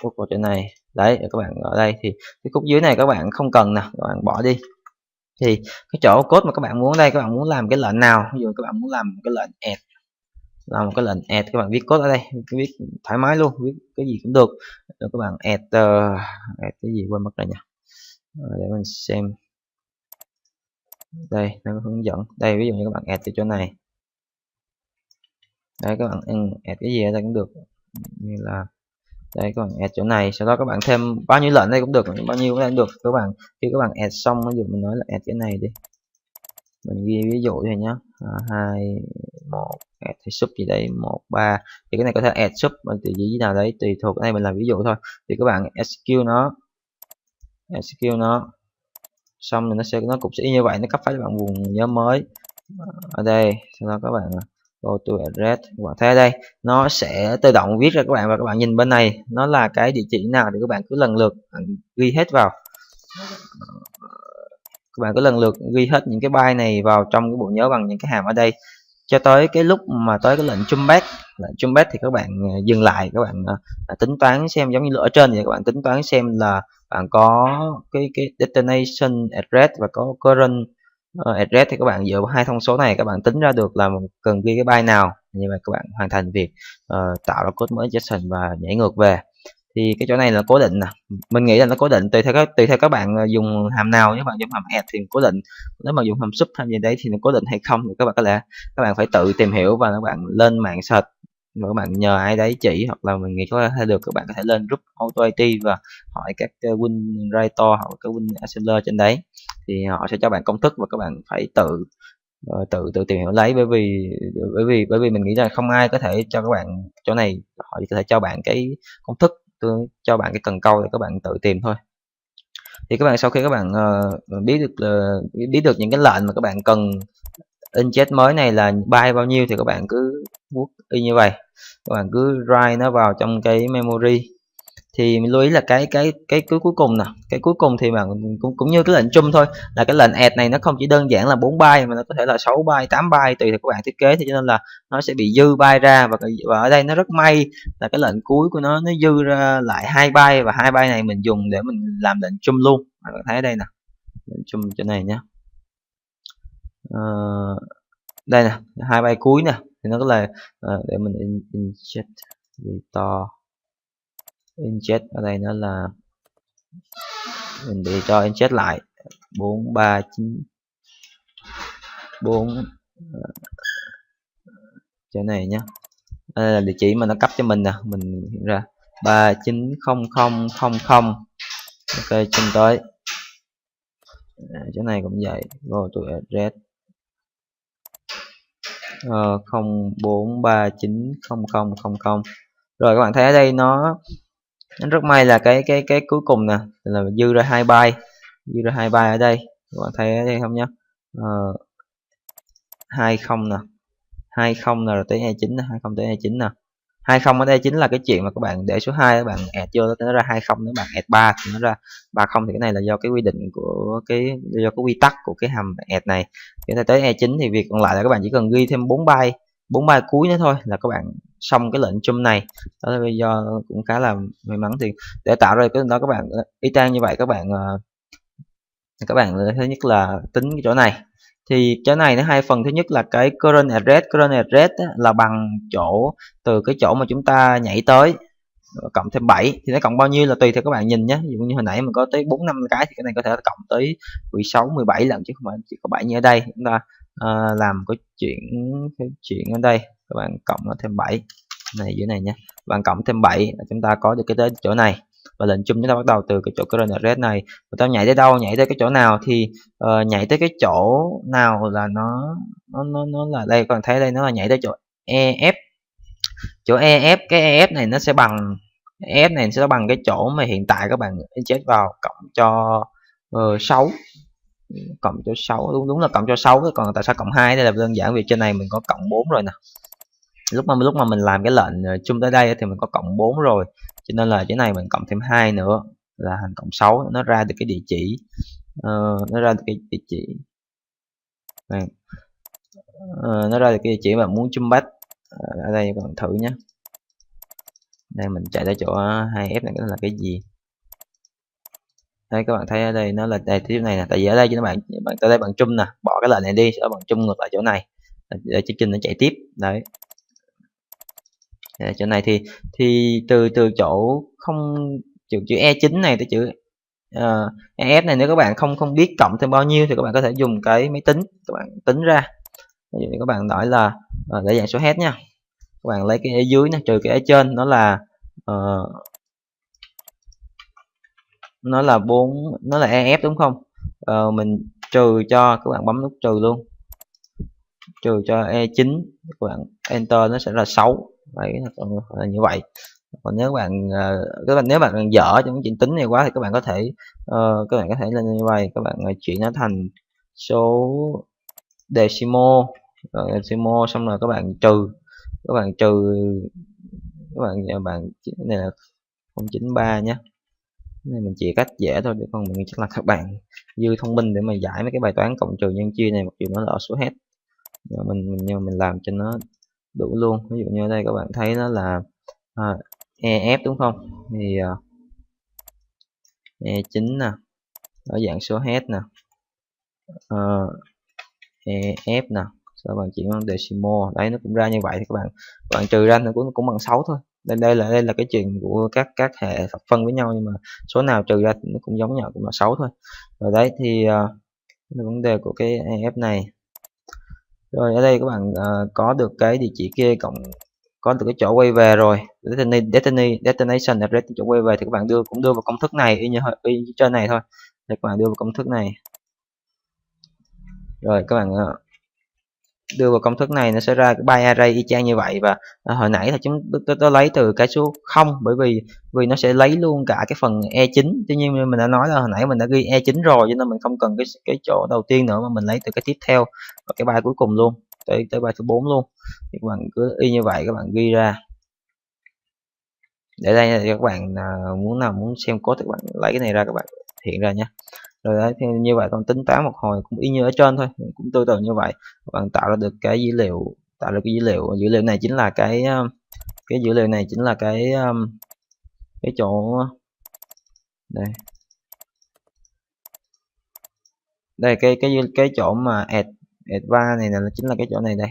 bút vào chỗ này đấy, các bạn ở đây thì cái khúc dưới này các bạn không cần nè, các bạn bỏ đi. Thì cái chỗ code mà các bạn muốn đây, các bạn muốn làm cái lệnh nào, ví dụ các bạn muốn làm cái lệnh add, làm một cái lệnh add, các bạn viết code ở đây, viết thoải mái luôn, viết cái gì cũng được. Rồi các bạn add cái gì quên mất rồi nhỉ, để mình xem đây, nó có hướng dẫn đây, ví dụ như các bạn add từ chỗ này đấy, các bạn add cái gì ở đây cũng được, như là đây các bạn add chỗ này, sau đó các bạn thêm bao nhiêu lệnh đây cũng được, bao nhiêu cũng được. Các bạn khi các bạn add xong, ví dụ mình nói là add cái này đi, mình ghi ví dụ thôi nhá, 2 1 add thì sub gì đây 1 3, thì cái này có thể add sub từ gì nào đấy tùy thuộc, cái này mình làm ví dụ thôi. Thì các bạn execute nó xong rồi nó cũng sẽ như vậy, nó cấp file cho bạn vùng nhớ mới ở đây, sau đó các bạn go to address, các bạn thấy ở đây nó sẽ tự động viết ra các bạn, và các bạn nhìn bên này nó là cái địa chỉ nào thì các bạn cứ lần lượt ghi hết vào, các bạn cứ lần lượt ghi hết những cái byte này vào trong cái bộ nhớ bằng những cái hàm ở đây, cho tới cái lúc mà tới cái lệnh jump back thì các bạn dừng lại, các bạn tính toán xem, giống như ở trên thì các bạn tính toán xem là bạn có cái destination address và có current address, thì các bạn dựa vào hai thông số này các bạn tính ra được là cần ghi cái byte nào, như vậy các bạn hoàn thành việc tạo ra code mới JSON và nhảy ngược về. Thì cái chỗ này là cố định nè, mình nghĩ là nó cố định tùy theo các bạn dùng hàm nào. Nếu bạn dùng hàm add thì cố định, nếu mà dùng hàm sub hay gì đấy thì nó cố định hay không thì các bạn có lẽ các bạn phải tự tìm hiểu, và các bạn lên mạng search, và các bạn nhờ ai đấy chỉ, hoặc là mình nghĩ có thể được, các bạn có thể lên group AutoAT và hỏi các WinWriter hoặc các WinAssembler trên đấy, thì họ sẽ cho bạn công thức và các bạn phải tự tìm hiểu lấy, bởi vì mình nghĩ là không ai có thể cho các bạn chỗ này, họ chỉ có thể cho bạn cái công thức, cho bạn cái cần câu để các bạn tự tìm thôi. Thì các bạn sau khi các bạn biết được những cái lệnh mà các bạn cần inject mới này là byte bao nhiêu, thì các bạn cứ vuốt y như vậy, các bạn cứ write nó vào trong cái memory. Thì mình lưu ý là cái cuối cùng nè, cái cuối cùng thì bạn cũng như cái lệnh chung thôi, là cái lệnh add này nó không chỉ đơn giản là 4 byte mà nó có thể là 6 byte 8 byte tùy theo các bạn thiết kế, thì cho nên là nó sẽ bị dư byte ra, và ở đây nó rất may là cái lệnh cuối của nó dư ra lại 2 byte, và 2 byte này mình dùng để mình làm lệnh chung luôn. Các bạn thấy ở đây nè, lệnh chung chỗ này nhé, đây nè, 2 byte cuối nè, thì nó có là để mình inject restore, inject ở đây nó là mình để cho inject lại 439 chỗ này nhé, đây là địa chỉ mà nó cấp cho mình nè, mình hiện ra 390000. Ok, trên tới chỗ này cũng vậy, go to address 04390000. Rồi các bạn thấy ở đây nó rất may là cái cuối cùng nè là dư ra 2 byte, ở đây, các bạn thấy ở đây không nhá, 20 nè, 20 nè, rồi tới 29 nè, 20 tới 29 nè, 20 ở đây chính là cái chuyện mà các bạn để số 2 các bạn add vô nó ra 20, nếu bạn add 3 thì nó ra 30, thì cái này là do cái quy định của do cái quy tắc của cái hàm add này. Thì tới E9 thì việc còn lại là các bạn chỉ cần ghi thêm 4 byte cuối nữa thôi là các bạn xong cái lệnh chung này. Đó là do cũng khá là may mắn. Thì để tạo ra cái đó các bạn y chang như vậy, các bạn thứ nhất là tính cái chỗ này. Thì chỗ này nó hai phần, thứ nhất là cái current address là bằng chỗ từ cái chỗ mà chúng ta nhảy tới cộng thêm 7, thì nó cộng bao nhiêu là tùy theo các bạn nhìn nhé. Ví dụ như hồi nãy mình có tới 4-5 cái thì cái này có thể là cộng tới 16 17 lần chứ không phải chỉ có 7 như ở đây. Chúng ta làm cái chuyện ở đây, các bạn cộng nó thêm 7 này dưới này nhé, bạn cộng thêm 7 là chúng ta có được cái tới chỗ này. Và lệnh chung chúng ta bắt đầu từ cái chỗ current address này, người ta nhảy tới đâu, nhảy tới cái chỗ nào thì nhảy tới cái chỗ nào là nó là đây, các bạn thấy đây nó là nhảy tới chỗ EF, cái EF này nó sẽ bằng cái chỗ mà hiện tại các bạn inject vào cộng cho 6 cộng cho 6, đúng là cộng cho 6, còn tại sao cộng 2? Đây là đơn giản vì trên này mình có cộng 4 rồi nè. Lúc mà mình làm cái lệnh chung tới đây thì mình có cộng 4 rồi, cho nên là cái này mình cộng thêm 2 nữa là thành cộng 6, nó ra được cái địa chỉ nó ra được cái địa chỉ này. Nó ra được cái địa chỉ mà muốn chum back. Ở đây các bạn thử nhé. Đây mình chạy tới chỗ 2F này, đó là cái gì? Đây các bạn thấy ở đây nó là đây tiếp này nè, tại vì ở đây cho bạn tới đây bạn chum nè, bỏ cái lệnh này đi, sau đó bạn chum ngược lại chỗ này để chương trình nó chạy tiếp. Đấy, chỗ này thì từ chỗ không chữ E9 này tới chữ EF này, nếu các bạn không biết cộng thêm bao nhiêu thì các bạn có thể dùng cái máy tính các bạn tính ra. Ví dụ như các bạn nói là để dạng số head nha, các bạn lấy cái ở dưới nó trừ cái ở trên, nó là 4, nó là EF đúng không? Mình trừ cho, các bạn bấm nút trừ luôn, trừ cho E9, các bạn enter nó sẽ là 6. Đấy, là như vậy. Còn nếu nếu bạn dở trong chuyện tính này quá thì các bạn có thể lên như vậy, các bạn chuyển nó thành số decimal, decimal xong rồi các bạn trừ các bạn này là 093 nhé. Này mình chỉ cách dễ thôi, để còn mình chắc là các bạn dư thông minh để mà giải mấy cái bài toán cộng trừ nhân chia này, mặc dù nó là ở số hết. Nhưng mình làm cho nó đủ luôn. Ví dụ như ở đây các bạn thấy nó là EF đúng không? Thì E9 nè, ở dạng số head nè, EF nè, sau bạn chuyển bằng decimal, đấy nó cũng ra như vậy. Thì các bạn trừ ra nó cũng bằng 6 thôi. Đây là cái chuyện của các hệ thập phân với nhau, nhưng mà số nào trừ ra thì nó cũng giống nhau, cũng là 6 thôi. Rồi đấy thì vấn đề của cái EF này. Rồi ở đây các bạn có được cái địa chỉ kia, có được cái chỗ quay về rồi, destination address, chỗ quay về thì các bạn cũng đưa vào công thức này y như trên này thôi. Để các bạn đưa vào công thức này, rồi các bạn đưa vào công thức này nó sẽ ra cái byte array y chang như vậy. Và hồi nãy là tôi lấy từ cái số 0, bởi vì nó sẽ lấy luôn cả cái phần E9. Tuy nhiên mình đã nói là hồi nãy mình đã ghi E9 rồi, cho nên mình không cần cái chỗ đầu tiên nữa, mà mình lấy từ cái tiếp theo và cái byte cuối cùng luôn, tới byte thứ 4 luôn. Thì các bạn cứ y như vậy, các bạn ghi ra. Để đây thì các bạn muốn xem code thì các bạn lấy cái này ra, các bạn hiện ra nhé. Rồi đấy, thì như vậy còn tính toán một hồi cũng y như ở trên thôi, cũng tương tự như vậy. Các bạn tạo ra được cái dữ liệu, dữ liệu này chính là cái dữ liệu này chính là cái chỗ đây, cái chỗ mà add var này là chính là cái chỗ này đây,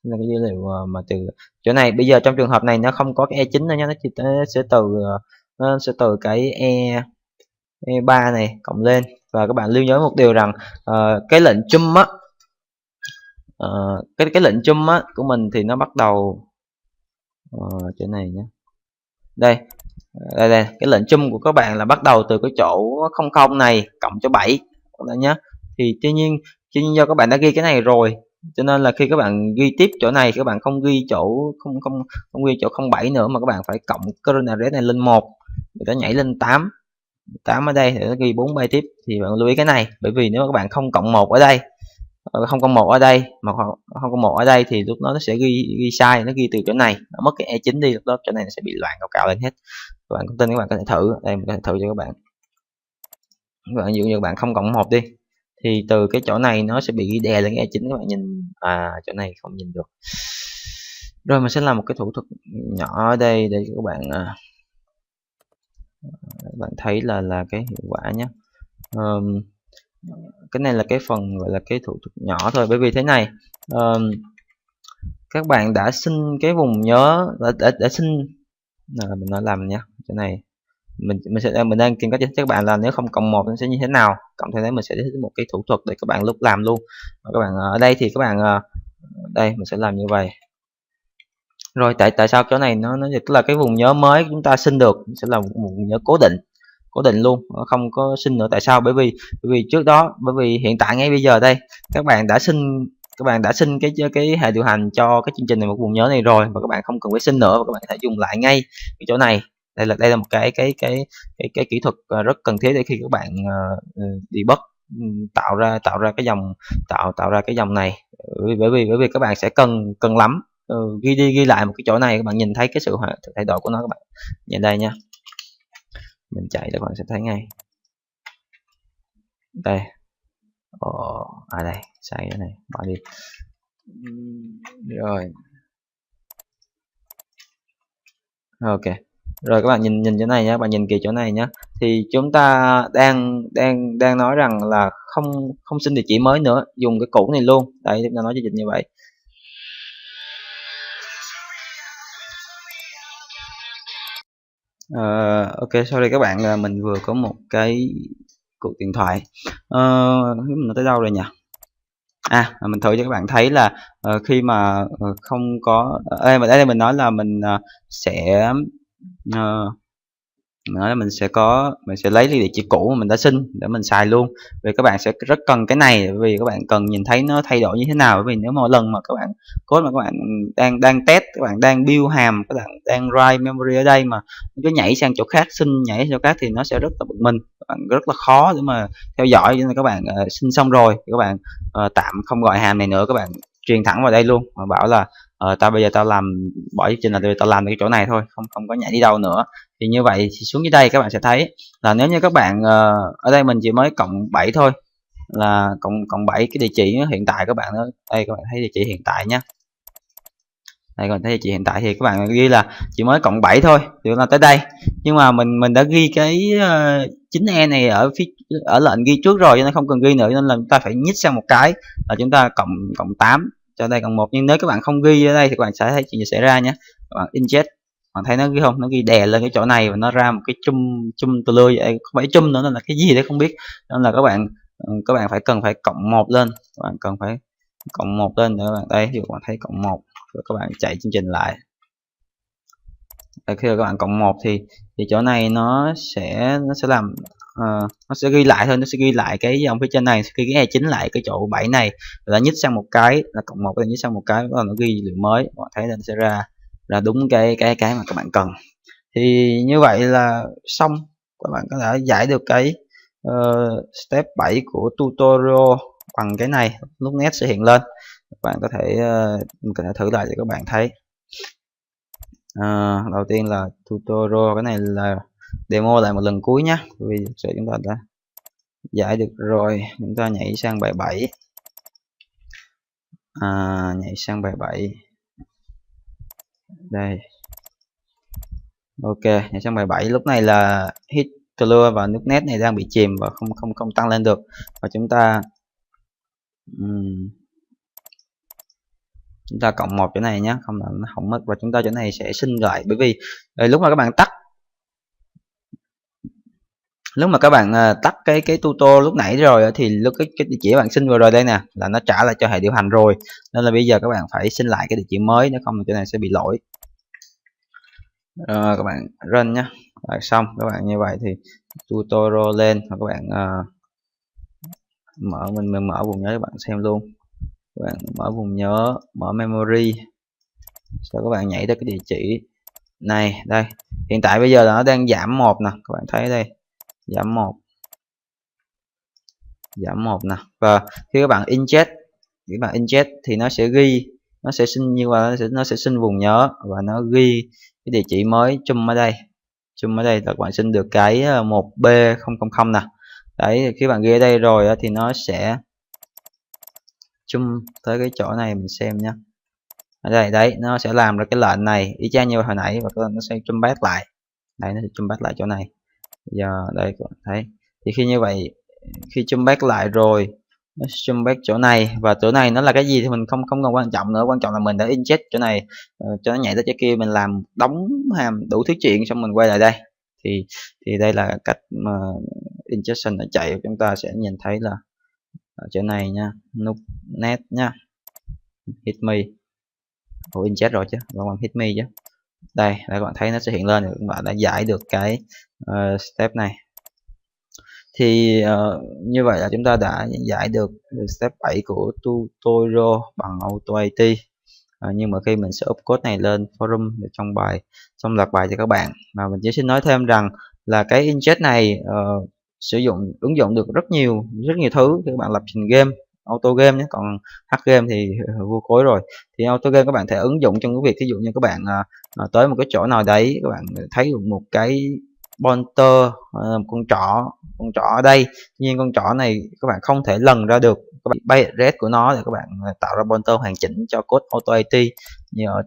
chính là cái dữ liệu mà từ chỗ này. Bây giờ trong trường hợp này nó không có cái E9 nữa nhé, nó sẽ từ cái E3 này cộng lên. Và các bạn lưu nhớ một điều rằng cái lệnh chum á, cái lệnh chum á của mình thì nó bắt đầu chỗ này nhé. Đây, cái lệnh chum của các bạn là bắt đầu từ cái chỗ 00 này cộng cho 7 nhé. Thì tuy nhiên do các bạn đã ghi cái này rồi, cho nên là khi các bạn ghi tiếp chỗ này, các bạn không ghi chỗ không ghi chỗ 07 nữa, mà các bạn phải cộng current address này lên 1, người ta nhảy lên 8 ở đây thì nó ghi 4 byte tiếp. Thì bạn lưu ý cái này, bởi vì nếu các bạn không cộng 1 ở đây, không cộng 1 ở đây mà không cộng 1 ở đây thì lúc đó nó sẽ ghi sai, nó ghi từ chỗ này, nó mất cái E9 đi, lúc đó chỗ này nó sẽ bị loạn cào lên hết. Các bạn không tin, các bạn có thể thử. Đây mình có thể thử cho các bạn. Ví dụ như các bạn không cộng 1 đi, thì từ cái chỗ này nó sẽ bị đè lên cái E9. Các bạn nhìn chỗ này không nhìn được. Rồi mình sẽ làm một cái thủ thuật nhỏ ở đây để các bạn thấy là cái hiệu quả nhé. Cái này là cái phần gọi là cái thủ thuật nhỏ thôi, bởi vì thế này, các bạn đã xin cái vùng nhớ, đã xin mình nói làm nhé. Chỗ này mình đang tìm cách cho các bạn là nếu không cộng 1 nó sẽ như thế nào, cộng theo đấy mình sẽ thích một cái thủ thuật để các bạn lúc làm luôn. Và các bạn ở đây thì các bạn đây mình sẽ làm như vậy. Rồi tại sao chỗ này nó tức là cái vùng nhớ mới chúng ta xin được sẽ là một vùng nhớ cố định luôn, không có xin nữa. Tại sao? Bởi vì trước đó, bởi vì hiện tại ngay bây giờ đây các bạn đã xin cái hệ điều hành cho cái chương trình này một vùng nhớ này rồi, và các bạn không cần phải xin nữa, và các bạn có thể dùng lại ngay cái chỗ này. Đây là một cái kỹ thuật rất cần thiết để khi các bạn debug tạo ra cái dòng tạo ra cái dòng này. Bởi vì các bạn sẽ cần lắm. Ghi đi ghi lại một cái chỗ này, các bạn nhìn thấy cái sự thay đổi của nó. Các bạn nhìn đây nha, mình chạy các bạn sẽ thấy ngay đây. Đây sai cái này, bỏ đi. Rồi ok, rồi các bạn nhìn chỗ này nhé, bạn nhìn kỹ chỗ này nhé. Thì chúng ta đang nói rằng là không xin địa chỉ mới nữa, dùng cái cũ này luôn. Đấy, chúng ta nói cho dịch như vậy. Ok, sorry các bạn, mình vừa có một cái cuộc điện thoại. Mình tới đâu rồi nhỉ? Mình thử cho các bạn thấy là khi mà không có mà đây mình nói là mình sẽ mình sẽ lấy địa chỉ cũ mà mình đã xin để mình xài luôn. Vì các bạn sẽ rất cần cái này, vì các bạn cần nhìn thấy nó thay đổi như thế nào. Bởi vì nếu mỗi lần mà các bạn code mà các bạn đang test, các bạn đang build hàm, các bạn đang write memory ở đây mà cứ nhảy sang chỗ khác, nhảy sang chỗ khác thì nó sẽ rất là bực mình, các bạn rất là khó để mà theo dõi. Cho nên các bạn xin xong rồi thì các bạn tạm không gọi hàm này nữa, các bạn truyền thẳng vào đây luôn và bảo là bây giờ tao làm bỏ chương trình là tao làm cái chỗ này thôi, không có nhảy đi đâu nữa. Thì như vậy thì xuống dưới đây các bạn sẽ thấy là nếu như các bạn ở đây mình chỉ mới cộng 7 thôi, là cộng 7 cái địa chỉ hiện tại các bạn đó. Đây các bạn thấy địa chỉ hiện tại nhé, đây các bạn thấy địa chỉ hiện tại thì các bạn ghi là chỉ mới cộng 7 thôi thì là tới đây. Nhưng mà mình đã ghi cái 9e này ở lệnh ghi trước rồi, cho nên không cần ghi nữa, nên là chúng ta phải nhích sang một cái là chúng ta cộng 8 cho đây cộng 1. Nhưng nếu các bạn không ghi ở đây thì các bạn sẽ thấy chuyện gì xảy ra nhé. Các bạn inject, bạn thấy nó ghi không, nó ghi đè lên cái chỗ này và nó ra một cái chum từ lươi vậy, không phải chum nữa, nên là cái gì đấy không biết. Nên là các bạn cần phải cộng 1 lên, các bạn cần phải cộng 1 lên để các bạn đây, ví dụ các bạn thấy cộng 1 rồi các bạn chạy chương trình lại. Khi các bạn cộng 1 thì chỗ này nó sẽ làm nó sẽ ghi lại thôi, nó sẽ ghi lại cái dòng phía trên này, khi cái E9 lại cái chỗ 7 này là nhích sang một cái là cộng 1, là nhích sang một cái là nó ghi lượng mới, các bạn thấy nó sẽ ra đúng cái mà các bạn cần. Thì như vậy là xong, các bạn có thể giải được cái step 7 của tutorial bằng cái này. Lúc nét sẽ hiện lên, các bạn có thể mình có thể thử lại để các bạn thấy. Đầu tiên là tutorial, cái này là demo lại một lần cuối nhé, vì thực sự chúng ta đã giải được rồi. Chúng ta nhảy sang bài 7, nhảy sang bài 7 đây. Ok, nhảy sang bài 7. Lúc này là Hitler và nút net này đang bị chìm và không tăng lên được, và chúng ta cộng 1 chỗ này nhé, không là nó không mất, và chúng ta chỗ này sẽ sinh lại. Bởi vì lúc mà các bạn tắt cái tutorial lúc nãy rồi thì lúc cái địa chỉ bạn xin vừa rồi đây nè là nó trả lại cho hệ điều hành rồi, nên là bây giờ các bạn phải xin lại cái địa chỉ mới, nếu không thì chỗ này sẽ bị lỗi. Các bạn run nhé, xong các bạn như vậy thì tutorial lên, và các bạn mình mở vùng nhớ các bạn xem luôn. Các bạn mở vùng nhớ, mở memory, sau các bạn nhảy tới cái địa chỉ này. Đây hiện tại bây giờ là nó đang giảm 1 nè, các bạn thấy đây, giảm 1 nè. Và khi các bạn inject thì nó sẽ ghi, nó sẽ sinh như là nó sẽ sinh vùng nhớ và nó ghi cái địa chỉ mới chum ở đây là các bạn xin được cái 1B000 nè. Đấy, khi bạn ghi ở đây rồi thì nó sẽ chum tới cái chỗ này, mình xem nhé. Ở đây đấy, nó sẽ làm ra cái lệnh này y chang như hồi nãy, và nó sẽ chum back lại đây, nó sẽ chum back lại chỗ này. Giờ đây các bạn thấy thì khi như vậy, khi chum back lại rồi nó chum back chỗ này, và chỗ này nó là cái gì thì mình không còn quan trọng nữa, quan trọng là mình đã inject chỗ này cho nó nhảy tới chỗ kia, mình làm đóng hàm đủ thứ chuyện xong mình quay lại đây. Thì đây là cách mà injection đã chạy. Chúng ta sẽ nhìn thấy là ở chỗ này nha, nút net nha, hit me, inject rồi chứ, các bạn hit me chứ. Đây các bạn thấy nó sẽ hiện lên, các bạn đã giải được cái step này. Thì như vậy là chúng ta đã giải được step 7 của tutorial bằng AutoAT. Nhưng mà khi mình sẽ up code này lên forum trong bài, xong loạt bài cho các bạn. Mà mình chỉ xin nói thêm rằng là cái inject này sử dụng ứng dụng được rất nhiều thứ khi các bạn lập trình game, auto game nhé. Còn hack game thì vô cối rồi. Thì auto game các bạn thể ứng dụng trong cái việc ví dụ như các bạn tới một cái chỗ nào đấy, các bạn thấy được một cái pointer, con trỏ ở đây, tuy nhiên con trỏ này các bạn không thể lần ra được, các bạn bay address của nó để các bạn tạo ra pointer hoàn chỉnh cho code auto it như ở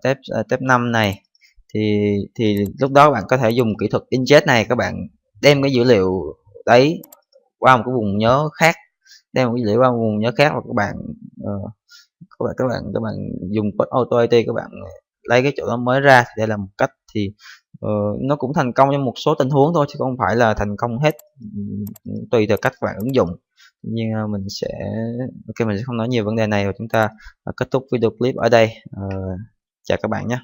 step 5 này. Thì lúc đó bạn có thể dùng kỹ thuật ingest này, các bạn đem cái dữ liệu đấy qua một cái vùng nhớ khác, và các bạn dùng code auto it, các bạn lấy cái chỗ đó mới ra. Thì đây là một cách, thì nó cũng thành công trong một số tình huống thôi chứ không phải là thành công hết, tùy theo cách các bạn ứng dụng. Tuy nhiên mình sẽ không nói nhiều vấn đề này, và chúng ta kết thúc video clip ở đây. Chào các bạn nhé.